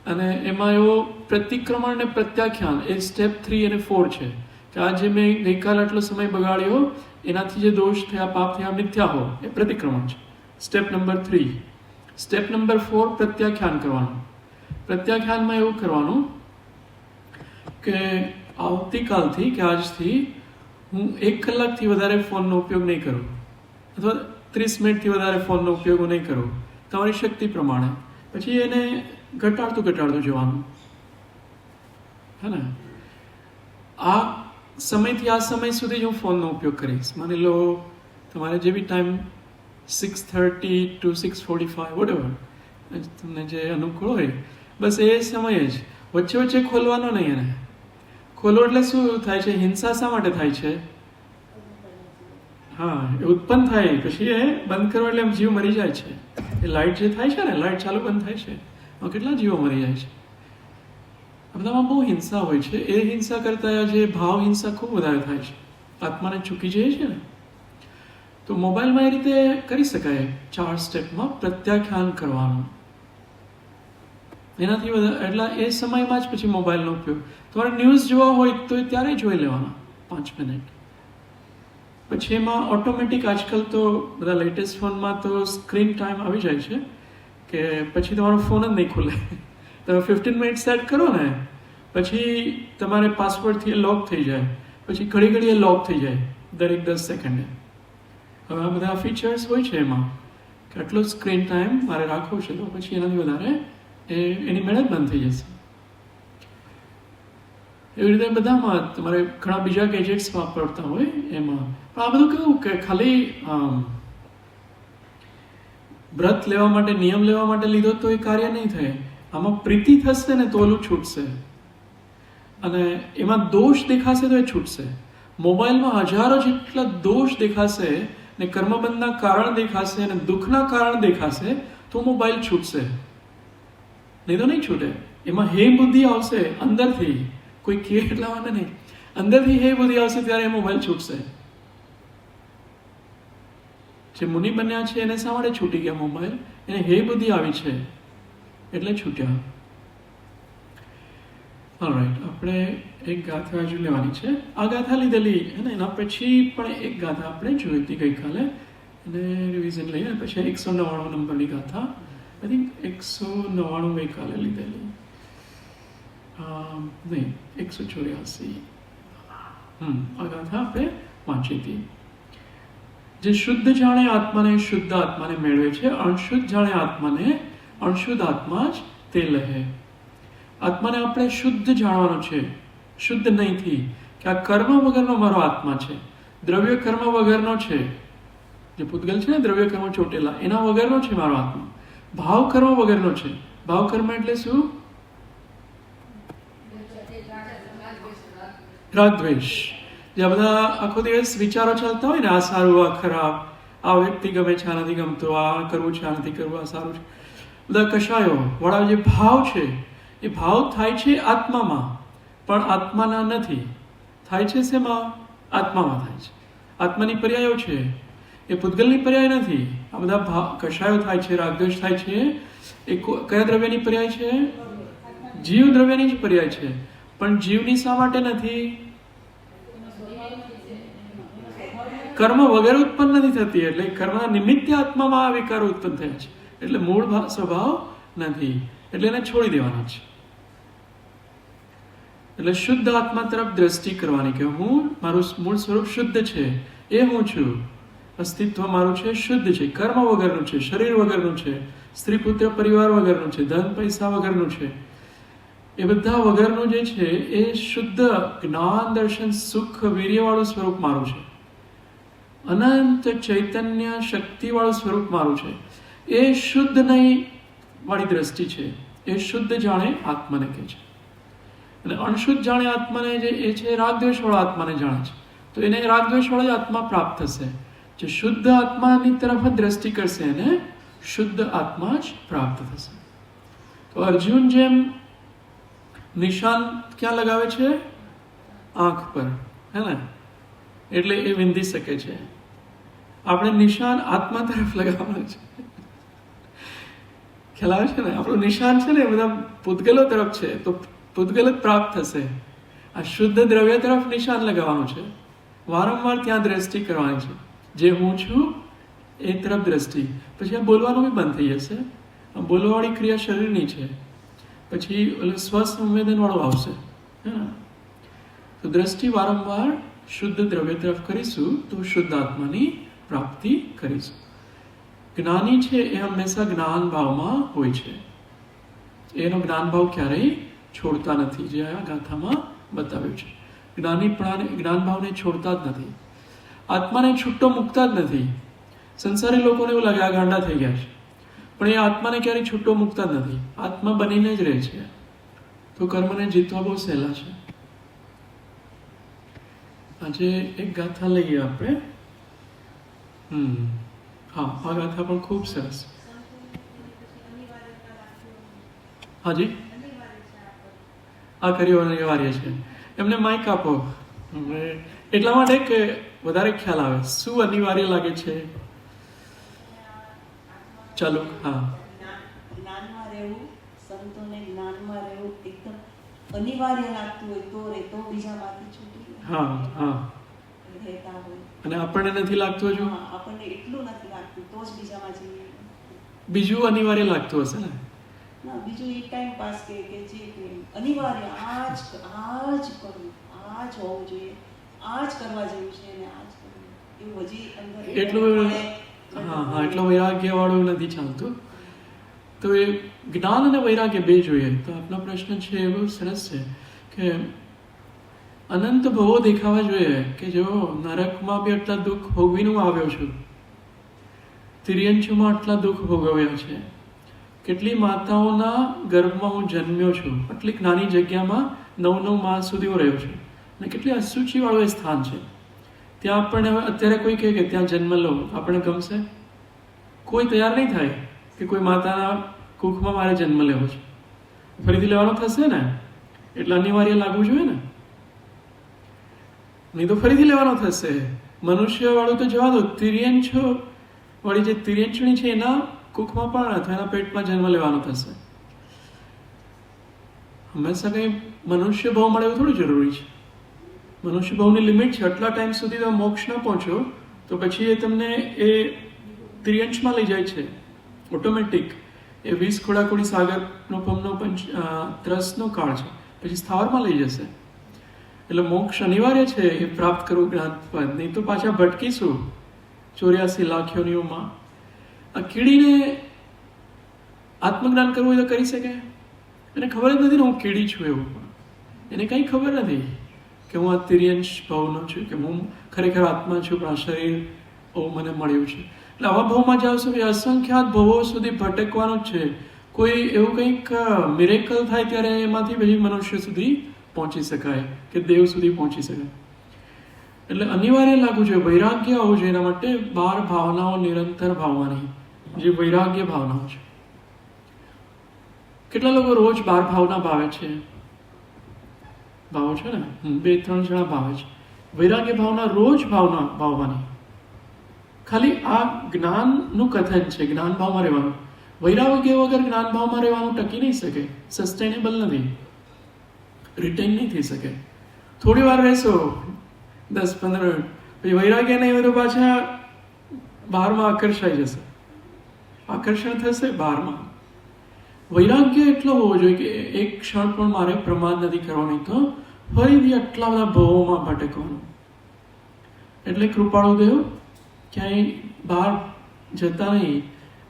અને એમાં એવો પ્રતિક્રમણ ને પ્રત્યાખ્યાન એ સ્ટેપ 3 અને 4 છે કે આ જે મેં ગઈકાલે આટલો સમય બગાડ્યો એનાથી જે દોષ થયા, પાપ થયા, મિથ્યા હો, એ પ્રતિક્રમણ છે. Step number 3. સ્ટેપ નંબર 4 પ્રત્યાખ્યાન કરવાનું. પ્રત્યાખ્યાનમાં એવું કરવાનું કે આવતીકાલથી કે આજથી હું 1 કલાકથી વધારે ફોનનો ઉપયોગ નહીં કરું, અથવા 30 મિનિટથી વધારે ફોનનો ઉપયોગ હું નહીં કરું, તમારી શક્તિ પ્રમાણે. પછી એને ઘટાડતું જવાનું, હે ને. આ સમયથી આ સમય સુધી જ હું ફોનનો ઉપયોગ કરીશ. માની લો તમારે જે બી ટાઈમ 6:30 to 6:45 વોટેવર તમને જે અનુકૂળ હોય, બસ એ સમયે જ. વચ્ચે ખોલવાનો નહીં. એને ખોલો એટલે શું થાય છે? હિંસા શા માટે થાય છે? હા, એ ઉત્પન્ન થાય, પછી એ બંધ કરો એટલે જીવ મરી જાય છે. એ લાઇટ જે થાય છે ને, લાઇટ ચાલુ બંધ થાય છે, એમાં કેટલા જીવો મરી જાય છે. આ બધામાં બહુ હિંસા હોય છે. એ હિંસા કરતાં જે ભાવ હિંસા ખૂબ વધારે થાય છે. આત્માને ચૂકી જાય છે ને. તો મોબાઈલમાં એ રીતે કરી શકાય. 4 સ્ટેપમાં પ્રત્યાખ્યાન કરવાનું. એનાથી વધારે એટલે એ સમયમાં જ પછી મોબાઈલનો ઉપયોગ. તમારે ન્યૂઝ જોવા હોય તો ત્યારે જોઈ લેવાના 5 મિનિટ. પછી એમાં ઓટોમેટિક આજકાલ તો બધા લેટેસ્ટ ફોનમાં તો સ્ક્રીન ટાઈમ આવી જાય છે કે પછી તમારો ફોન જ નહીં ખુલે. તમે 15 મિનિટ સેટ કરો ને, પછી તમારે પાસવર્ડથી લોક થઈ જાય, પછી ઘડી લોક થઈ જાય દરેક 10 સેકન્ડે. હવે આ બધા ફીચર્સ હોય છે એમાં કે આટલો સ્ક્રીન ટાઈમ મારે રાખવો છે, તો પછી એનાથી વધારે એની મેળે જ બંધ થઈ જશે. એવી રીતે બધામાં તમારે ઘણા બીજા ગેજેટ્સ વાપરતા હોય એમાં. પણ આ બધું કેવું કે ખાલી વ્રત લેવા માટે, નિયમ લેવા માટે લીધો તો એ કાર્ય નહીં થાય. આમાં પ્રીતિ થશે ને તો ઓલું છૂટશે, અને એમાં દોષ દેખાશે તો એ છૂટશે. મોબાઈલમાં હજારો જેટલા દોષ દેખાશે ને કર્મબંધના કારણ દેખાશે અને દુઃખના કારણ દેખાશે તો મોબાઈલ છૂટશે, નહીં તો નહીં છૂટે. એમાં હે બુદ્ધિ આવશે અંદરથી, કોઈ કે એટલા માટે નહીં, અંદરથી હે બુદ્ધિ આવશે ત્યારે એ મોબાઈલ છૂટશે. જે મુનિ બન્યા છે એને શા માટે છૂટી ગયા મોબાઈલ? એને હે બુદ્ધિ આવી છે એટલે છૂટ્યા. ઓલરાઈટ, આપણે એક ગાથા હજુ લેવાની છે. આ ગાથા લીધેલી હે ને, એના પછી પણ એક ગાથા આપણે જોઈ હતી ગઈકાલે, અને રિવિઝન લઈએ. પછી 199 નંબરની ગાથા, આઈ થિંક 199 ગઈકાલે લીધેલી, નહીં 184. આ ગાથા આપણે વાંચી હતી. જે શુદ્ધ જાણે આત્માને શુદ્ધ આત્માને મેળવે છે, અણશુદ્ધ જાણે આત્માને અણશુદ્ધ આત્મા જ તે લહે. આત્માને આપણે શુદ્ધ જાણવાનો છે, શુદ્ધ નહીંથી કે આ કર્મ વગરનો મારો આત્મા છે, દ્રવ્ય કર્મ વગરનો છે. જે પૂતગલ છે ને, દ્રવ્ય કર્મ ચોટેલા, એના વગરનો છે મારો આત્મા. ભાવ કર્મ વગરનો છે. ભાવ કર્મ એટલે શું? રાગ દ્વેષ. જે બધા આખો દિવસ વિચારો ચાલતા હોય ને, આ સારું, આ ખરાબ, આ વ્યક્તિ ગમે છે, આ નથી ગમતો, આ કરવું છે, આ નથી કરવું, આ સારું છે, બધા કશાયો વાળા જે ભાવ છે, એ ભાવ થાય છે આત્મામાં, પણ આત્માના નથી. થાય છે શેમાં? આત્મામાં થાય છે. આત્માની પર્યાયો છે, એ પૂતગલની પર્યાય નથી. આ બધા ભાવ કશાયો થાય છે, રાગદ્વેષ થાય છે, એ કયા દ્રવ્યની પર્યાય છે? જીવ દ્રવ્યની જ પર્યાય છે. પણ જીવની શા માટે નથી? કર્મ વગેરે ઉત્પન્ન નથી થતી. એટલે કર્મના નિમિત્તે આત્મામાં આ વિકારો ઉત્પન્ન થયા છે. એટલે મૂળ સ્વભાવ નથી, એટલે એને છોડી દેવાના છે. એટલે શુદ્ધ આત્મા તરફ દ્રષ્ટિ કરવાની કે હું, મારું મૂળ સ્વરૂપ શુદ્ધ છે, એ હું છું. અસ્તિત્વ મારું છે, શુદ્ધ છે, કર્મ વગરનું છે, શરીર વગરનું છે, સ્ત્રી પુત્ર પરિવાર વગરનું છે, ધન પૈસા વગરનું છે. એ બધા વગરનું જે છે એ શુદ્ધ જ્ઞાન દર્શન સુખ વીર્યવાળું સ્વરૂપ મારું છે. અનંત ચૈતન્ય શક્તિવાળું સ્વરૂપ મારું છે. એ શુદ્ધ નહીં વાળી દ્રષ્ટિ છે. એ શુદ્ધ જાણે આત્માને કહે છે. અને અણશુદ્ધ જાણે આત્માને જે એ છે, રાગદ્વેષ વાળો આત્માને જાણે છે. તો એને રાગદ્વેષ વાળો જ આત્મા પ્રાપ્ત થશે. જે શુદ્ધ આત્માની તરફ જ દ્રષ્ટિ કરશે એને શુદ્ધ આત્મા જ પ્રાપ્ત થશે. તો અર્જુન જેમ નિશાન ક્યાં લગાવે છે? આંખ પર, હે ને, એટલે એ વિંધી શકે છે. આપણે નિશાન આત્મા તરફ લગાવવાનું છે. ખ્યાલ આવે છે ને? આપણું નિશાન છે ને બધા પૂતગલો તરફ છે, તો પૂતગલ જ પ્રાપ્ત થશે. આ શુદ્ધ દ્રવ્ય તરફ નિશાન લગાવવાનું છે. વારંવાર ત્યાં દ્રષ્ટિ કરવાની છે. જે હું છું એ તરફ દ્રષ્ટિ. પછી આ બોલવાનું બી બંધ થઈ જશે. આ બોલવાવાળી ક્રિયા શરીરની છે. પછી ઓલું સ્વસંવેદન વાળું આવશે, હે ને, તો દ્રષ્ટિ વારંવાર શુદ્ધ દ્રવ્ય તરફ કરીશું તો શુદ્ધ આત્માની પ્રાપ્તિ કરીશું. જ્ઞાની છે એ હંમેશા જ્ઞાન ભાવમાં હોય છે. એનો જ્ઞાન ભાવ ક્યારેય છોડતા નથી, જે આ ગાથામાં બતાવ્યું છે. જ્ઞાન ભાવને છોડતા જ નથી, આત્માને છૂટો મૂકતા જ નથી. સંસારી લોકોને એવું લાગે આ ગાંડા થઈ ગયા છે, પણ એ આત્માને ક્યારેય છૂટો મૂકતા જ નથી, આત્મા બનીને જ રહે છે. તો કર્મને જીતવા બહુ સહેલા છે. આજે એક ગાથા લઈએ આપણે. હા, આ ગાથા પણ ખૂબ સરસ. હાજી, આ કર્યો અનિવાર્ય છે. એમને માઇક આપો એટલા માટે કે વધારે ખ્યાલ આવે શું અનિવાર્ય લાગે છે. ચાલો. હા, જ્ઞાનમાં રહેવું, સંતોને જ્ઞાનમાં રહેવું એકદમ અનિવાર્ય લાગતું હોય તો બીજામાંથી છૂટી હા, હા. રહેતા હોય. અને આપણને નથી લાગતું હજુ? હા, આપણને એટલું નથી લાગતું તો જ બીજામાં જઈએ. બીજું અનિવાર્ય લાગતું હશે ને? ના, બીજું એ ટાઈમ પાસ કે જે અનિવાર્ય આ જ કરવું, આ જ હોવું જોઈએ, આ જ કરવા જેવું છે અને આ જ કરવું એવું હજી અંદર એટલું હા, એટલો વૈરાગ્ય વાળું નથી ચાલતું. તો એ જ્ઞાન અને વૈરાગ્ય બે જોઈએ. તો આપનો પ્રશ્ન છે એ બહુ સરસ છે કે અનંત ભવો દેખાવા જોઈએ કે જો નરકમાં બી આટલા દુઃખ ભોગવીને હું આવ્યો છું, તિર્યંશમાં આટલા દુઃખ ભોગવ્યા છે, કેટલી માતાઓના ગર્ભમાં હું જન્મ્યો છું, આટલી નાની જગ્યામાં 9 માસ સુધી હું રહ્યો છું, અને કેટલી અસુચિવાળું એ સ્થાન છે. ત્યાં આપણને હવે અત્યારે કોઈ કહે કે ત્યાં જન્મ લો, આપણે ગમશે? કોઈ તૈયાર નહીં થાય કે કોઈ માતાના કુખમાં મારે જન્મ લેવો છે. ફરીથી લેવાનો થશે ને એટલે અનિવાર્ય લાગવું જોઈએ ને, નહીં તો ફરીથી લેવાનો થશે. મનુષ્ય વાળું તો જવા દો, તિર્યંશ વાળી જે તિર્યંશણી છે એના કુખમાં પણ અથવા એના પેટમાં જન્મ લેવાનો થશે. હંમેશા કંઈ મનુષ્ય ભાવ મળે એવું થોડું જરૂરી છે. મનુષ્ય ભાવની લિમિટ છે, આટલા ટાઈમ સુધી તમે મોક્ષ ન પહોંચો તો પછી એ તમને એ તિર્યંશમાં લઈ જાય છે ઓટોમેટિક. એ 20 ખોડાખોડી સાગરનો પમનો ત્રસનો કાળ છે, પછી સ્થાવરમાં લઈ જશે. એટલે મોક્ષ અનિવાર્ય છે એ પ્રાપ્ત કરવું જ્ઞાન પદ, નહીં તો પાછા ભટકીશું 84 લાખ યોનિઓમાં. આ કીડીને આત્મજ્ઞાન કરવું હોય તો કરી શકે? એને ખબર જ નથી ને હું કીડી છું એવું, એને કંઈ ખબર નથી કે હું આ તિર્યંશ ભાવનો છું, કે હું ખરેખર આત્મા છું, પણ આ શરીર મને મળ્યું છે. એટલે આવા ભાવમાં જાઓ છો એ અસંખ્યાત ભાવો સુધી ભટકવાનું જ છે. કોઈ એવું કંઈક મિરેકલ થાય ત્યારે એમાંથી પછી મનુષ્ય સુધી પહોંચી શકાય કે દેવ સુધી પહોંચી શકાય. એટલે અનિવાર્ય લાગવું જોઈએ, વૈરાગ્ય આવવું જોઈએ. એના માટે 12 ભાવનાઓ નિરંતર ભાવવાની, જે વૈરાગ્ય ભાવનાઓ છે. કેટલા લોકો રોજ 12 ભાવના ભાવે છે? ભાવો છે ને? 2-3 જણા ભાવે છે. વૈરાગ્ય ભાવના રોજ ભાવવાની. ખાલી આ જ્ઞાનનું કથન છે, જ્ઞાન ભાવમાં રહેવાનું. વૈરાગ્ય વગર જ્ઞાન ભાવમાં રહેવાનું ટકી નહીં શકે, સસ્ટેનેબલ નથી, રિટેન નહીં થઈ શકે. થોડી વાર રહેશો 10-15 મિનિટ, પછી વૈરાગ્ય નહીં હોય તો પાછા 12માં આકર્ષાઈ જશે, આકર્ષણ થશે 12માં. વૈરાગ્ય એટલો હોવો જોઈએ કે એક ક્ષણ પણ મારે પ્રમાદ નથી કરવાની, તો ફરીથી આટલા બધા ભવોમાં ભટકવાનું. એટલે કૃપાળુ દેવ ક્યાંય બહાર જતા નહીં,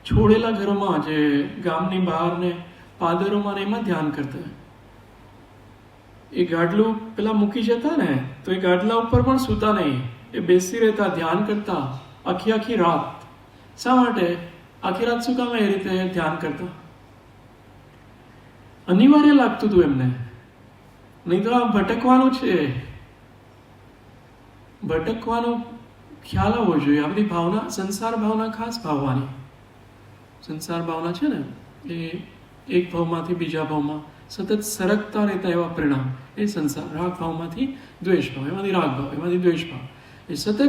છોડેલા ઘરોમાં, જે ગામની બહાર ને પાદરોમાં ને એમાં ધ્યાન કરતા. એ ગાડલું પેલા મૂકી જતા ને તો એ ગાડલા ઉપર પણ સૂતા નહીં, એ બેસી રહેતા, ધ્યાન કરતા આખી રાત. શા માટે? આખી રાત શું કામ એ રીતે ધ્યાન કરતા? અનિવાર્ય લાગતું હતું એમને, નહીં તો આ ભટકવાનું છે. ભટકવાનો ખ્યાલ આવવો જોઈએ. આ બધી ભાવના, સંસાર ભાવના ખાસ ભાવવાની. સંસાર ભાવના છે ને એ એક ભાવમાંથી બીજા ભાવમાં સતત સરકતા રહેતા એવા પરિણામ, એ સંસાર. રાગ ભાવમાંથી દ્વેષ ભાવ, એમાંથી રાગ ભાવ, એમાંથી દ્વેષ ભાવ, એ સતત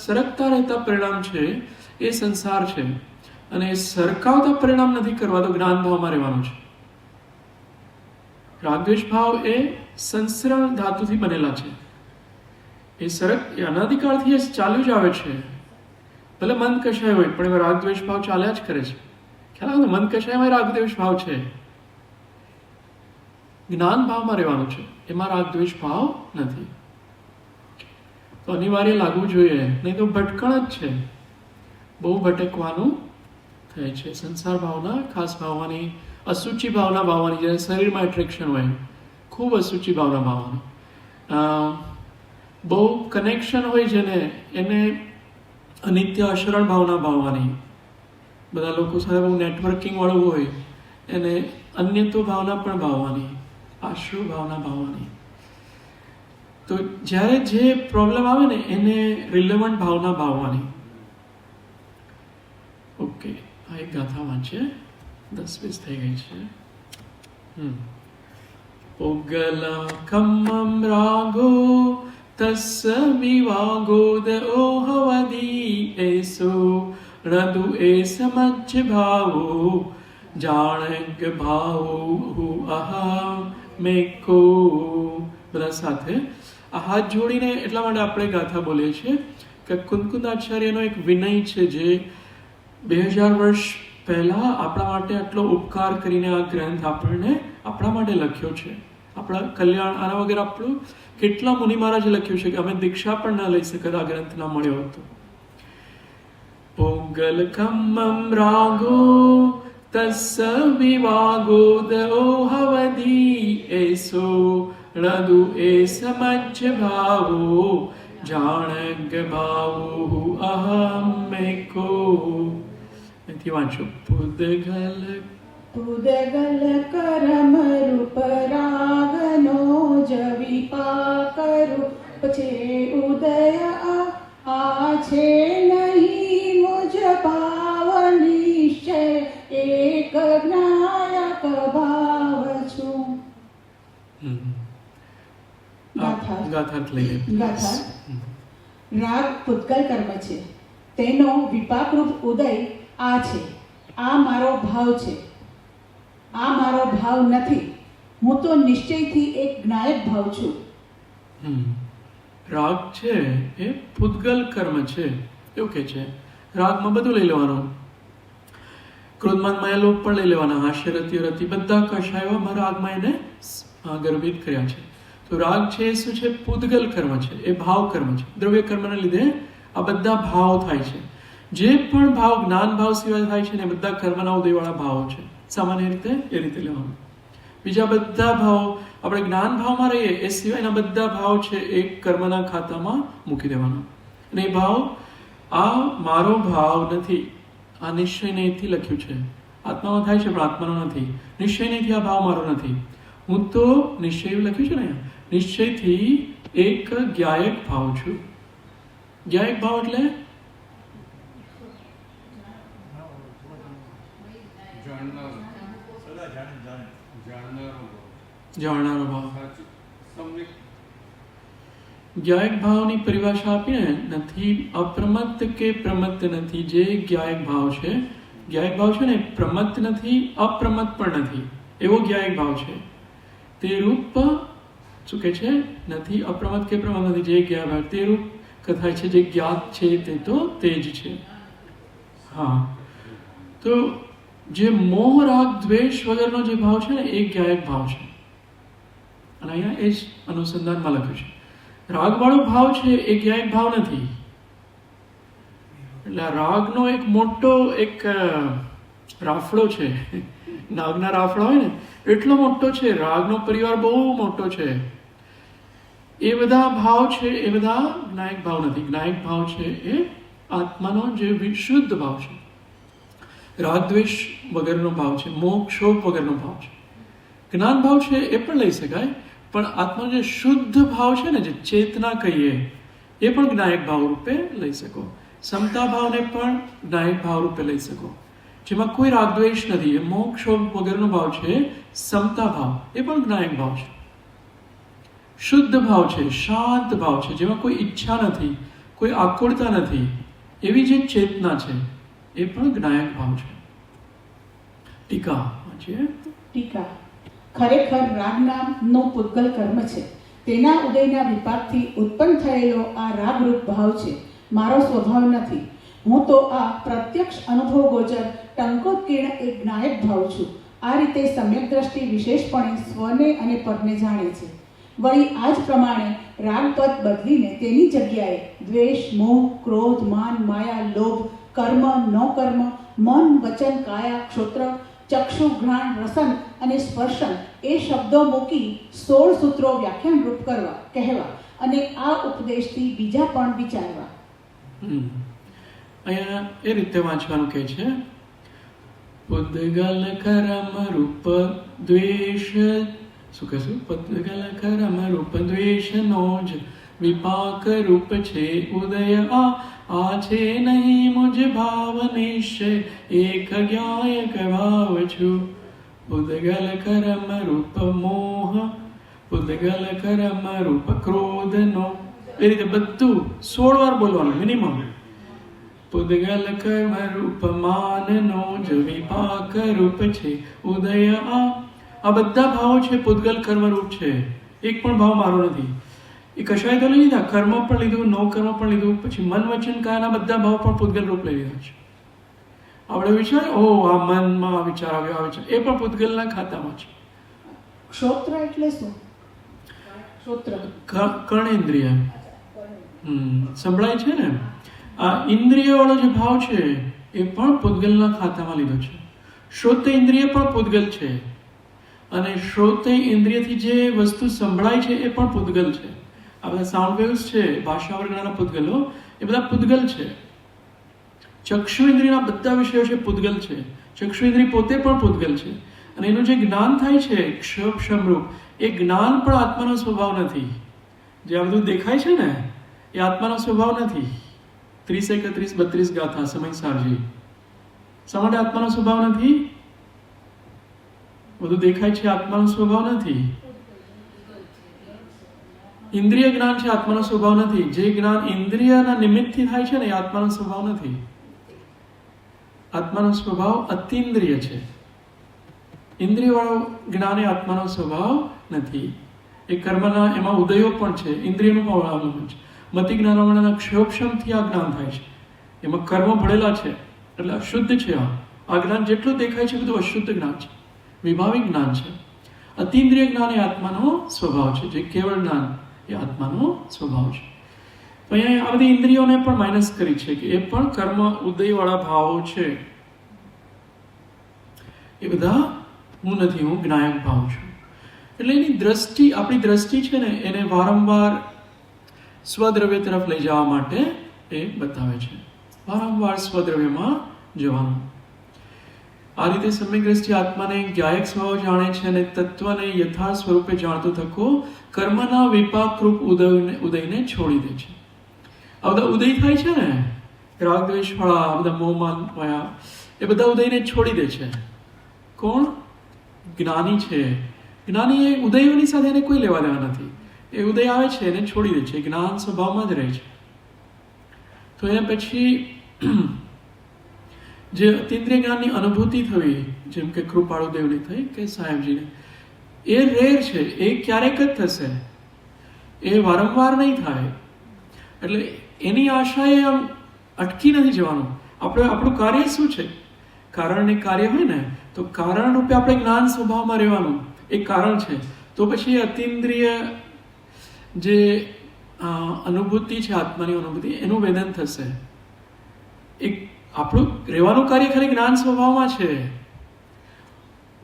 સરકતા રહેતા પરિણામ છે એ સંસાર છે. અને એ સરકાવતા પરિણામ નથી કરવા તો જ્ઞાન ભાવમાં રહેવાનું છે. રાગદ્વેષ ભાવ એ સંસ્રણ ધાતુથી બનેલા છે. એ અનાદિકાળથી ચાલ્યું જ આવે છે. ભલે મન કશાય હોય પણ એમાં રાગદ્વેષ ભાવ ચાલ્યા જ કરે છે. ખ્યાલ આવે ને? મન કશાયમાં રાગદ્વેષ ભાવ છે. જ્ઞાન ભાવમાં રહેવાનું છે, એમાં રાગદ્વેષ ભાવ નથી. તો અનિવાર્ય લાગવું જોઈએ, નહીં તો ભટકણ જ છે, બહુ ભટકવાનું થાય છે. સંસાર ભાવના ખાસ ભાવવાની, અસુચિ ભાવના ભાવવાની, જ્યારે શરીરમાં એટ્રેક્શન હોય, ખૂબ અસુચિ ભાવના ભાવવાની, બહુ કનેક્શન હોય છે ને એને અનિત્ય અશરણ ભાવના ભાવવાની, બધા લોકો સાથે બહુ નેટવર્કિંગ વાળું હોય એને અન્યત્વ ભાવના પણ ભાવવાની, આશ્રય ભાવના ભાવવાની. તો જ્યારે જે પ્રોબ્લેમ આવે ને એને રિલેવન્ટ ભાવના ભાવવાની. ઓકે, આ એક ગાથા વાંચીએ, 10-20 થઈ ગઈ છે. પુગલ કમ્મમ રાગો તસ્સ વિવાગો દોહવદી એસો રદુ એ સમજ્જ ભાવો જાણગ ભાવો અહમ મેકો. બધા સાથે આ હાથ જોડીને એટલા માટે આપણે ગાથા બોલીએ છીએ કે કુંદકુંદાચાર્યનો એક વિનય છે જે 2000 વર્ષ પહેલા આપણા માટે આટલો ઉપકાર કરીને આ ગ્રંથ આપણને આપણા માટે લખ્યો છે, આપણા કલ્યાણ. આના વગર આપણું કેટલા મુનિ મહારાજે લખ્યું છે કે અમે દીક્ષા પણ ના લઈ શકત આ ગ્રંથ ના મળ્યો હતો. પોગલ કમ્મમ રાગો તસ્સ વિવાગો દોહવદી એસો રદુ એ સમજ્જ ભાવો જાણગ ભાવો અહમ મેકો. અહીંથી વાંચો. પુદગલ કરમ રૂપ રાગનો જ વિપાકરૂપ છે ઉદય આ છે નહીં મુજ ભાવ નિશ્ચય એક જ્ઞાયક ભાવ છું. ગાથા. રાગ પુદ્ગલ કર્મ છે, તેનો વિપાકરૂપ ઉદય આ છે. આ મારો ભાવ છે, આ મારો ભાવ નથી. હું તો નિશ્ચયથી એક જ્ઞાયક ભાવ છું. રાગ છે એ પુદ્ગલ કર્મ છે એવું કે છે. રાગમાં બધું લઈ લેવાનું, ક્રોધમાન માયા લોભ પણ લઈ લેવાના, હાસ્ય રતિ રતિ બધા કષાયોમાં રાગમાં એને ગર્ભિત કર્યા છે. તો રાગ છે એ શું છે? પુદ્ગલ કર્મ છે, એ ભાવ કર્મ છે. દ્રવ્ય કર્મના લીધે આ બધા ભાવ થાય છે. જે પણ ભાવ જ્ઞાન ભાવ સિવાય થાય છે ને બધા કર્મના ઉદયવાળા ભાવો છે. સામાન્ય રીતે એ રીતે લેવાનું. બીજા બધા ભાવ આપણે જ્ઞાન ભાવમાં રહીએ એ સિવાયના બધા ભાવ છે એ કર્મના ખાતામાં મૂકી દેવાના. અને એ ભાવ આ મારો ભાવ નથી, આ નિશ્ચય નહીંથી લખ્યું છે. આત્મામાં થાય છે પણ આત્માનો નથી. નિશ્ચય નહીંથી આ ભાવ મારો નથી. હું તો નિશ્ચય લખ્યું છે ને, નિશ્ચયથી એક જ્ઞાયક ભાવ છું. જ્ઞાયક ભાવ એટલે જાણનારો ભાવ. જ્ઞાયક ભાવની પરિભાષા આપીને નથી અપ્રમત્ત કે પ્રમત્ત નથી. જે જ્ઞાયક ભાવ છે, જ્ઞાયક ભાવ છે ને પ્રમત્ત નથી, અપ્રમત્ત પણ નથી, એવો જ્ઞાયક ભાવ છે. તે રૂપ શું કે છે? નથી અપ્રમત્ત કે પ્રમત્ત નથી. જે જ્ઞાયક ભાવ તે રૂપ કથાય છે, જે જ્ઞાત છે તે તો તે જ છે. હા, તો જે મોહ રાગ દ્વેષ વગરનો જે ભાવ છે ને એ જ્ઞાયક ભાવ છે. અને અહીંયા એ જ અનુસંધાનમાં લખ્યું છે. રાગવાળો ભાવ છે એ જ્ઞાયક ભાવ નથી. એટલે રાગનો એક મોટો એક રાફડો છે, નાગના રાફડા હોય ને એટલો મોટો છે. રાગનો પરિવાર બહુ મોટો છે. એ બધા ભાવ છે એ બધા જ્ઞાયક ભાવ નથી. જ્ઞાયક ભાવ છે એ આત્માનો જે વિશુદ્ધ ભાવ છે. રાગ દ્વેષ વગરનો ભાવ છે, મોહ ક્ષોભ વગરનો ભાવ છે. જ્ઞાન ભાવ છે એ પણ લઈ શકાય, પણ આત્માનો જે શુદ્ધ ભાવ છે ને, જે ચેતના કહીએ, એ પણ જ્ઞાયક ભાવ રૂપે લઈ શકો. સમતા ભાવને પણ જ્ઞાયક ભાવ રૂપે લઈ શકો, જેમાં કોઈ રાગદ્વેષ નથી. એ મોહ ક્ષોભ વગરનો ભાવ છે સમતા ભાવ, એ પણ જ્ઞાયક ભાવ છે. શુદ્ધ ભાવ છે, શાંત ભાવ છે, જેમાં કોઈ ઈચ્છા નથી, કોઈ આકુળતા નથી, એવી જે ચેતના છે એ પણ જ્ઞાયક ભાવ છે. ટીકા વાંચીએ. ટીકા. ખરેખર રાગ નામનો પુદ્ગલ કર્મ છે. તેના ઉદયના વિપાકથી ઉત્પન્ન થયેલો આ રાગરૂપ ભાવ છે, મારો સ્વભાવ નથી. હું તો આ પ્રત્યક્ષ અનુભવ ગોચર ટંકોત્કીર્ણ એક જ્ઞાયક ભાવ છું. આ રીતે સમ્યક દ્રષ્ટિ વિશેષપણે સ્વને અને પરને જાણે છે. વળી આ જ પ્રમાણે રાગપદ બદલીને તેની જગ્યાએ દ્વેષ, મોહ, ક્રોધ, માન, માયા, લોભ, કર્મ, ન કર્મ, મન, વચન, કાયા, ક્ષોત્ર, ચક્ષુ, ઘ્રાણ, રસન અને સ્પર્શન એ શબ્દો મૂકી 16 સૂત્રો વ્યાખ્યાન રૂપ કહેવા અને આ ઉપદેશથી બીજા પણ વિચારવા. અહીંયા એ રીતે વાંચવાનું કહે છે, પુદ્ગલ કરમ રૂપ દ્વેષ, શું કહેશું, પુદ્ગલ કરમ રૂપ દ્વેષ નો જ વિપાક રૂપ છે ઉદય આ છે નહીં મુજ ભાવ નિશ્ચય એક જ્ઞાયક ભાવ છું. પુદ્ગલ કરમ રૂપ મોહ, પુદ્ગલ કરમ રૂપ ક્રોધ નો, એ રીતે બધું 16 વાર બોલવાનું મિનિમમ. પુદ્ગલ કર્મ રૂપ માનનો જ વિપાક રૂપ છે ઉદય આ બધા ભાવો છે પૂતગલ કર્મ રૂપ છે. એક પણ ભાવ મારો નથી. એ કશાય તો લઈ લીધા, કર્મ પણ લીધું, નો કર્મ પણ લીધું, પછી મન વચન કાયાના બધા ભાવ પણ પૂતગલ રૂપ લઈ લીધા છે. આપણે વિચાર આ મનમાં વિચાર આવ્યો, આવે છે, એ પણ પૂતગલના ખાતામાં છે. ક્ષોત્ર એટલે શું? ક્ષોત્ર કર્ણેન્દ્રિય સંભળાય છે ને, આ ઇન્દ્રિય વાળો જે ભાવ છે એ પણ પૂતગલના ખાતામાં લીધો છે. શ્રોત ઇન્દ્રિય પણ પૂતગલ છે અને શ્રોત ઇન્દ્રિયથી જે વસ્તુ સંભળાય છે એ પણ પૂતગલ છે. આ બધા સાઉન્ડ વેવ્સ છે, ભાષા વર્ગના પૂતગલો, એ બધા પૂતગલ છે. ચક્ષુ ઇન્દ્રિયના બધા વિષયો છે પૂતગલ છે. ચક્ષુ ઇન્દ્રિય પોતે પણ પૂતગલ છે અને એનું જે જ્ઞાન થાય છે ક્ષમરૂપ, એ જ્ઞાન પણ આત્માનો સ્વભાવ નથી. જે આ બધું દેખાય છે ને એ આત્માનો સ્વભાવ નથી. 30, 31, 32 ગાથા સમયસારજી, શા માટે આત્માનો સ્વભાવ નથી? બધું દેખાય છે આત્માનો સ્વભાવ નથી. ઇન્દ્રિય જ્ઞાન છે આત્માનો સ્વભાવ નથી. જે જ્ઞાન ઇન્દ્રિયના નિમિત્તથી થાય છે ને એ આત્માનો સ્વભાવ નથી. આત્માનો સ્વભાવ અતિન્દ્રિય છે. ઇન્દ્રિય વાળો જ્ઞાન એ આત્માનો સ્વભાવ નથી. એ કર્મના એમાં ઉદયો પણ છે, ઇન્દ્રિયનું પણ અવલંબન છે. મતિ જ્ઞાનવાળાના ક્ષોભક્ષમથી આ જ્ઞાન થાય છે. એમાં કર્મ ભળેલા છે એટલે અશુદ્ધ છે. આ જ્ઞાન જેટલું દેખાય છે બધું અશુદ્ધ જ્ઞાન છે, વિભાવિક જ્ઞાન છે. અતિન્દ્રિય જ્ઞાન એ આત્માનો સ્વભાવ છે. જે કેવળ જ્ઞાન એ આત્માનો સ્વભાવ છે. તો અહીંયા આ બધી ઇન્દ્રિયોને પણ માઇનસ કરી છે કે એ પણ કર્મ ઉદયવાળા ભાવો છે. એ બધા હું નથી, હું જ્ઞાયક ભાવ છું. એટલે એની દ્રષ્ટિ, આપણી દ્રષ્ટિ છે ને એને વારંવાર સ્વદ્રવ્ય તરફ લઈ જવા માટે એ બતાવે છે. વારંવાર સ્વદ્રવ્યમાં જવાનું. આ રીતે સમ્યક દ્રષ્ટિ આત્માને જ્ઞાયક સ્વભાવ જાણે છે અને તત્વને યથાર્થ સ્વરૂપે જાણતો થકો કર્મના વિપાકરૂપ ઉદયને છોડી દે છે. આ બધા ઉદય થાય છે ને, રાગ દ્વેષ વાળા બધા મોહમાન માયા, એ બધા ઉદયને છોડી દે છે. કોણ? જ્ઞાની છે. જ્ઞાની એ ઉદયોની સાથે એને કોઈ લેવા દેવા નથી. એ ઉદય આવે છે એને છોડી દે છે, જ્ઞાન સ્વભાવમાં જ રહે છે. તો એને પછી જે અતિન્દ્રિય જ્ઞાનની અનુભૂતિ થવી, જેમ કે કૃપાળુ દેવની થઈ કે સાહેબજીને, એ રેર છે. એ ક્યારેક જ થશે, એ વારંવાર નહીં થાય. એટલે એની આશાએ આમ અટકી નથી જવાનું. આપણું કાર્ય શું છે? કારણ ને કાર્ય હોય ને, તો કારણ રૂપે આપણે જ્ઞાન સ્વભાવમાં રહેવાનું, એ કારણ છે. તો પછી અતિન્દ્રિય જે અનુભૂતિ છે, આત્માની અનુભૂતિ, એનું વેદન થશે. એક આપણું રહેવાનું કાર્ય ખાલી જ્ઞાન સ્વભાવમાં છે.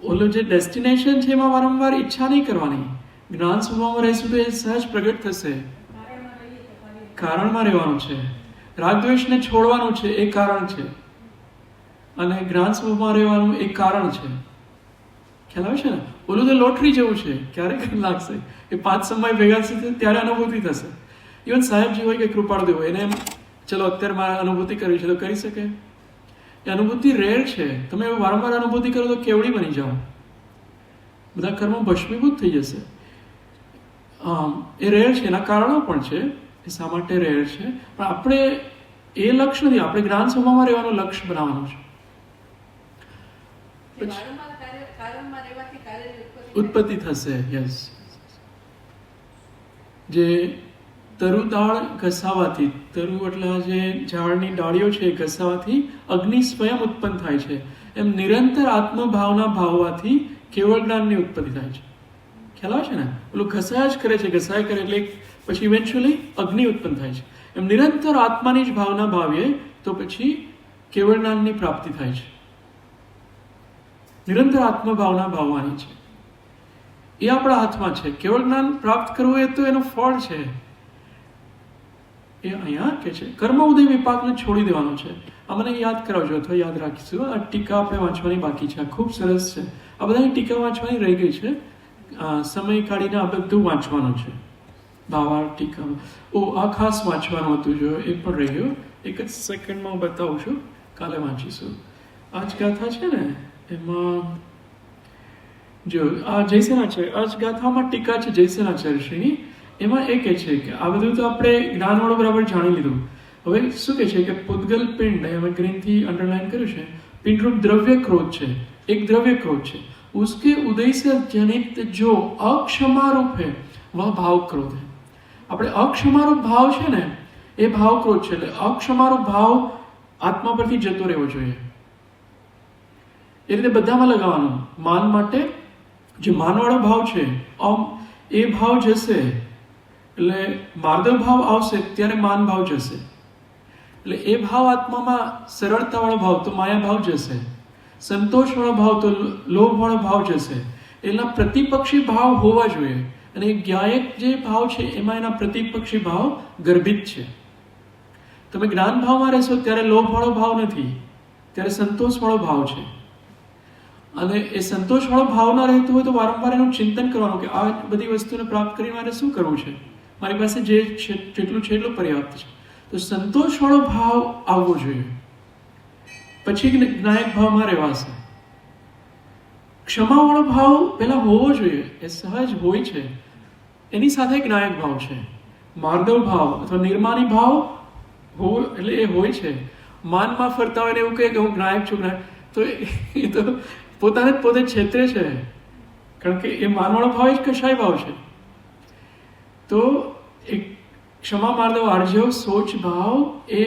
ઓલો જે ડેસ્ટિનેશન છે એમાં વારંવાર ઈચ્છા નહીં કરવાની. જ્ઞાન સ્વભાવમાં રહીશું તો એ સહજ પ્રગટ થશે. કારણમાં રહેવાનું છે. રાગદ્વેષને છોડવાનું છે, એ કારણ છે. અને જ્ઞાન સ્વભાવમાં રહેવાનું એ કારણ છે. ખ્યાલ આવે છે ને? ઓલું તો લોટરી જેવું છે, ક્યારેક લાગશે. એ 5 સમય ભેગા થશે ત્યારે અનુભૂતિ થશે. ઇવન સાહેબજી હોય કે કૃપાળદેવ હોય, એને ચલો અત્યારે મારે અનુભૂતિ કરવી છે તો કરી શકે. એ અનુભૂતિ રેર છે. તમે વારંવાર અનુભૂતિ કરો તો કેવડી બની જાઓ, બધા કર્મો ભસ્મીભૂત થઈ જશે. એ રેર છે. એના કારણો પણ છે. એ શા માટે રેર છે? પણ આપણે એ લક્ષ્ય નથી, આપણે જ્ઞાન સ્વભાવમાં રહેવાનું લક્ષ્ય બનાવવાનું છે. ઉત્પત્તિ થશે. યસ. જે તરુ દાળ ઘસાવાથી, તરુ એટલે જે ઝાડની ડાળીઓ છે એ ઘસાવાથી અગ્નિ સ્વયં ઉત્પન્ન થાય છે, એમ નિરંતર આત્મભાવના ભાવવાથી કેવળ જ્ઞાનની ઉત્પત્તિ થાય છે. ખ્યાલ આવે છે ને? પેલું ઘસાયા જ કરે છે, ઘસાયા કરે એટલે પછી ઇવેન્ચ્યુઅલી અગ્નિ ઉત્પન્ન થાય છે. એમ નિરંતર આત્માની જ ભાવના ભાવીએ તો પછી કેવળ જ્ઞાનની પ્રાપ્તિ થાય છે. નિરંતર આત્મભાવના ભાવવાની છે, એ આપણા હાથમાં છે. કેવળ જ્ઞાન પ્રાપ્ત કરવું એ તો એનું ફળ છે. એ અહીંયા કે છે કર્મ ઉદય વિપાકને છોડી દેવાનો છે. આ મને યાદ કરાવજો અથવા યાદ રાખીશું. આ ટીકા આપણે વાંચવાની બાકી છે. આ ખૂબ સરસ છે. આ બધાની ટીકા વાંચવાની રહી ગઈ છે. સમય કાઢીને આ બધું વાંચવાનું છે. ભાવાર્થ ટીકા. આ ખાસ વાંચવાનું હતું, જો એ પણ રહી ગયું. એક જ સેકન્ડમાં હું બતાવું છું, કાલે વાંચીશું. આ જ ગાથા છે ને, એમાં જો આ જયસેનાચાર્ય, આ જ ગાથામાં ટીકા છે જયસેનાચાર્યશ્રીની. એમાં એ કહે છે કે આ બધું તો આપણે જ્ઞાનવાળું બરાબર જાણી લીધું. હવે શું કહે છે કે પૂતગલ પિંડ, એમાં ગ્રીનથી અંડરલાઈન કર્યું છે, પિંડરૂપ દ્રવ્ય ક્રોધ છે, એક દ્રવ્ય ક્રોધ છે. उसके उदय से जनित जो अक्षमारूप है वह भाव क्रोध है. આપણે અક્ષમારૂપ ભાવ છે ને, એ ભાવ ક્રોધ છે. એટલે અક્ષમારૂપ ભાવ આત્મા પરથી જતો રહેવો જોઈએ. એ રીતે બધામાં લગાવવાનું. માન માટે જે માનવાળો ભાવ છે, એ ભાવ જશે એટલે માર્દવ ભાવ આવશે ત્યારે માન ભાવ જશે. એટલે એ ભાવ આત્મામાં સરળતાવાળો ભાવ તો માયા ભાવ જશે. સંતોષવાળો ભાવ તો લોભવાળો ભાવ જશે. એના પ્રતિપક્ષી ભાવ હોવા જોઈએ. અને જ્ઞાયક જે ભાવ છે એમાં એના પ્રતિપક્ષી ભાવ ગર્ભિત છે. તમે જ્ઞાન ભાવમાં રહેશો ત્યારે લોભવાળો ભાવ નથી, ત્યારે સંતોષવાળો ભાવ છે. અને એ સંતોષવાળો ભાવ ના રહેતો હોય તો વારંવાર એનું ચિંતન કરવાનું કે આ બધી વસ્તુને પ્રાપ્ત કરી મારે શું કરવું છે, મારી પાસે જે જેટલું છે એટલું પર્યાપ્ત છે. તો સંતોષવાળો ભાવ આવવો જોઈએ, પછી જ્ઞાયક ભાવમાં રહેવાશે. ક્ષમાવાળો ભાવ પહેલા હોવો જોઈએ, એ સહજ હોય છે. એની સાથે જ્ઞાયક ભાવ છે. માર્દવ ભાવ અથવા નિર્માની ભાવ હોવો એટલે એ હોય છે. માનમાં ફરતા હોય ને એવું કહે કે હું જ્ઞાયક છું, તો એ તો પોતાને જ પોતે છેતરે છે. કારણ કે એ માનવાળો ભાવ જ કશાય ભાવ છે. તો એક ક્ષમા માર્દવ આર્જવ સોચ ભાવ એ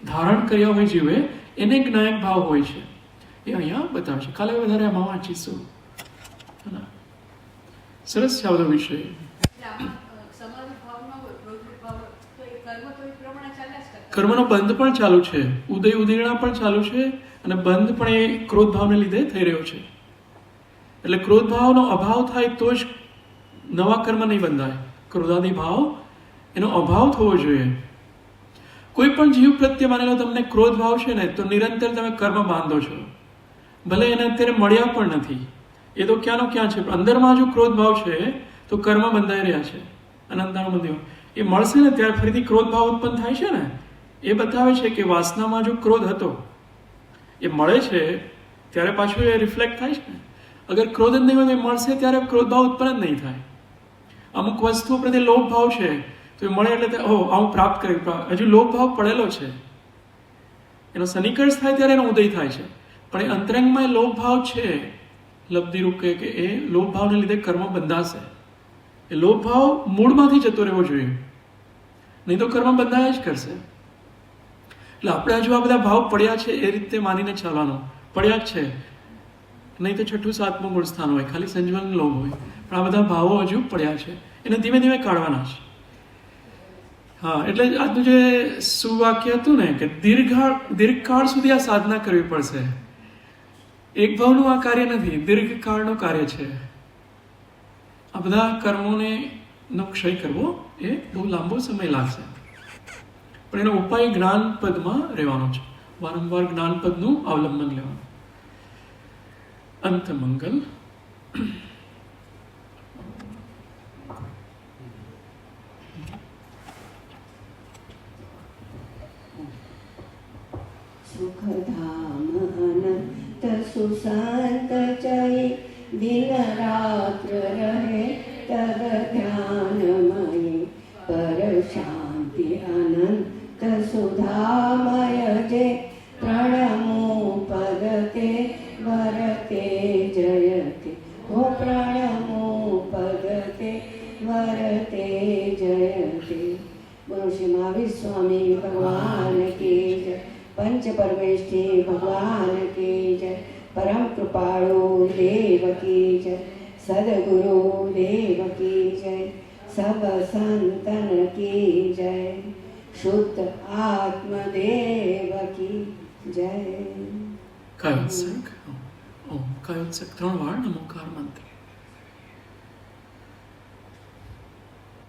ધારણ કર્યા હોય જીવે એને જ્ઞાયક ભાવ હોય છે. એ અહીંયા બતાવે છે. કાલે વધારે આમાં વાંચીશું. સરસ છે આ બધો વિષય. કર્મનો બંધ પણ ચાલુ છે, ઉદય ઉદયણા પણ ચાલુ છે, અને બંધ પણ એ ક્રોધ ભાવને લીધે થઈ રહ્યો છે. એટલે ક્રોધ ભાવનો અભાવ થાય તો જ નવા કર્મ નહીં બંધાય. ક્રોધાદિ ભાવ એનો અભાવ થવો જોઈએ. કોઈ પણ જીવ પ્રત્યે માનેલો તમને ક્રોધ ભાવ છે ને, તો નિરંતર તમે કર્મ બાંધો છો. ભલે એને અત્યારે મળ્યા પણ નથી, એ તો ક્યાંનો ક્યાં છે. અંદરમાં જો ક્રોધ ભાવ છે તો કર્મ બંધાઈ રહ્યા છે. અનંતાનું બંધ એ મળશે ને ત્યારે ફરીથી ક્રોધ ભાવ ઉત્પન્ન થાય છે ને, એ બતાવે છે કે વાસનામાં જો ક્રોધ હતો એ મળે છે ત્યારે પાછું એ રિફ્લેક્ટ થાય છે. અગર ક્રોધ જ નહીં હોય તો એ મળશે ત્યારે ક્રોધ ભાવ ઉત્પન્ન જ નહીં થાય. અમુક વસ્તુઓ પ્રત્યે લોભ ભાવ છે તો એ મળે એટલે આવું પ્રાપ્ત કરી, હજુ લોભ ભાવ પડેલો છે, એનો સનિકર્ષ થાય ત્યારે એનો ઉદય થાય છે. પણ એ અંતરંગમાં એ લોભ ભાવ છે, લબ્ધિરૂપ કે એ લોભ ભાવને લીધે કર્મ બંધાશે. એ લોભ ભાવ મૂળમાંથી જતો રહેવો જોઈએ, નહીં તો કર્મ બંધાયા જ કરશે. એટલે આપણે હજુ આ બધા ભાવ પડ્યા છે એ રીતે માનીને ચાલવાનું. પડ્યા જ છે, નહીં તો છઠ્ઠું સાતમું મૂળ સ્થાન હોય, ખાલી સંજ્ઞાન લોભ હોય. પણ આ બધા ભાવો હજુ પડ્યા છે, એને ધીમે ધીમે કાઢવાના છે. હા, એટલે આજનું જે સુવાક્ય હતું ને કે દીર્ઘકાળ સુધી આ સાધના કરવી પડશે. એક ભાવનું આ કાર્ય નથી, દીર્ઘકાળનું કાર્ય છે. આ બધા કર્મોને નો ક્ષય કરવો એ બહુ લાંબો સમય લાગશે. પણ એનો ઉપાય જ્ઞાનપદમાં રહેવાનો છે. વારંવાર જ્ઞાનપદનું અવલંબન લેવાનું. અંત મંગલ. સુખધામ અનંત સુશાંત જય દિન રાત્ર રહે તદ ધ્યાનમય પર શાંતિ અનંત સુધામય જે પ્રણમો પદતે વરતે જયતે. હો પ્રણમો પદતે વરતે જયતે. બોલો શ્રી મહાવીર સ્વામી ભગવાન કી જય. पंच परमेष्ठी भगवान की जय. परम कृपाळु देव की जय. સદગુરુ દેવ કી જય, સબ સંતન કી જય, શુદ્ધ આત્મદેવ કી જય. કાયોત્સક. ઓમ કાયોત્સક 3 વાર નમોકાર મંત્ર.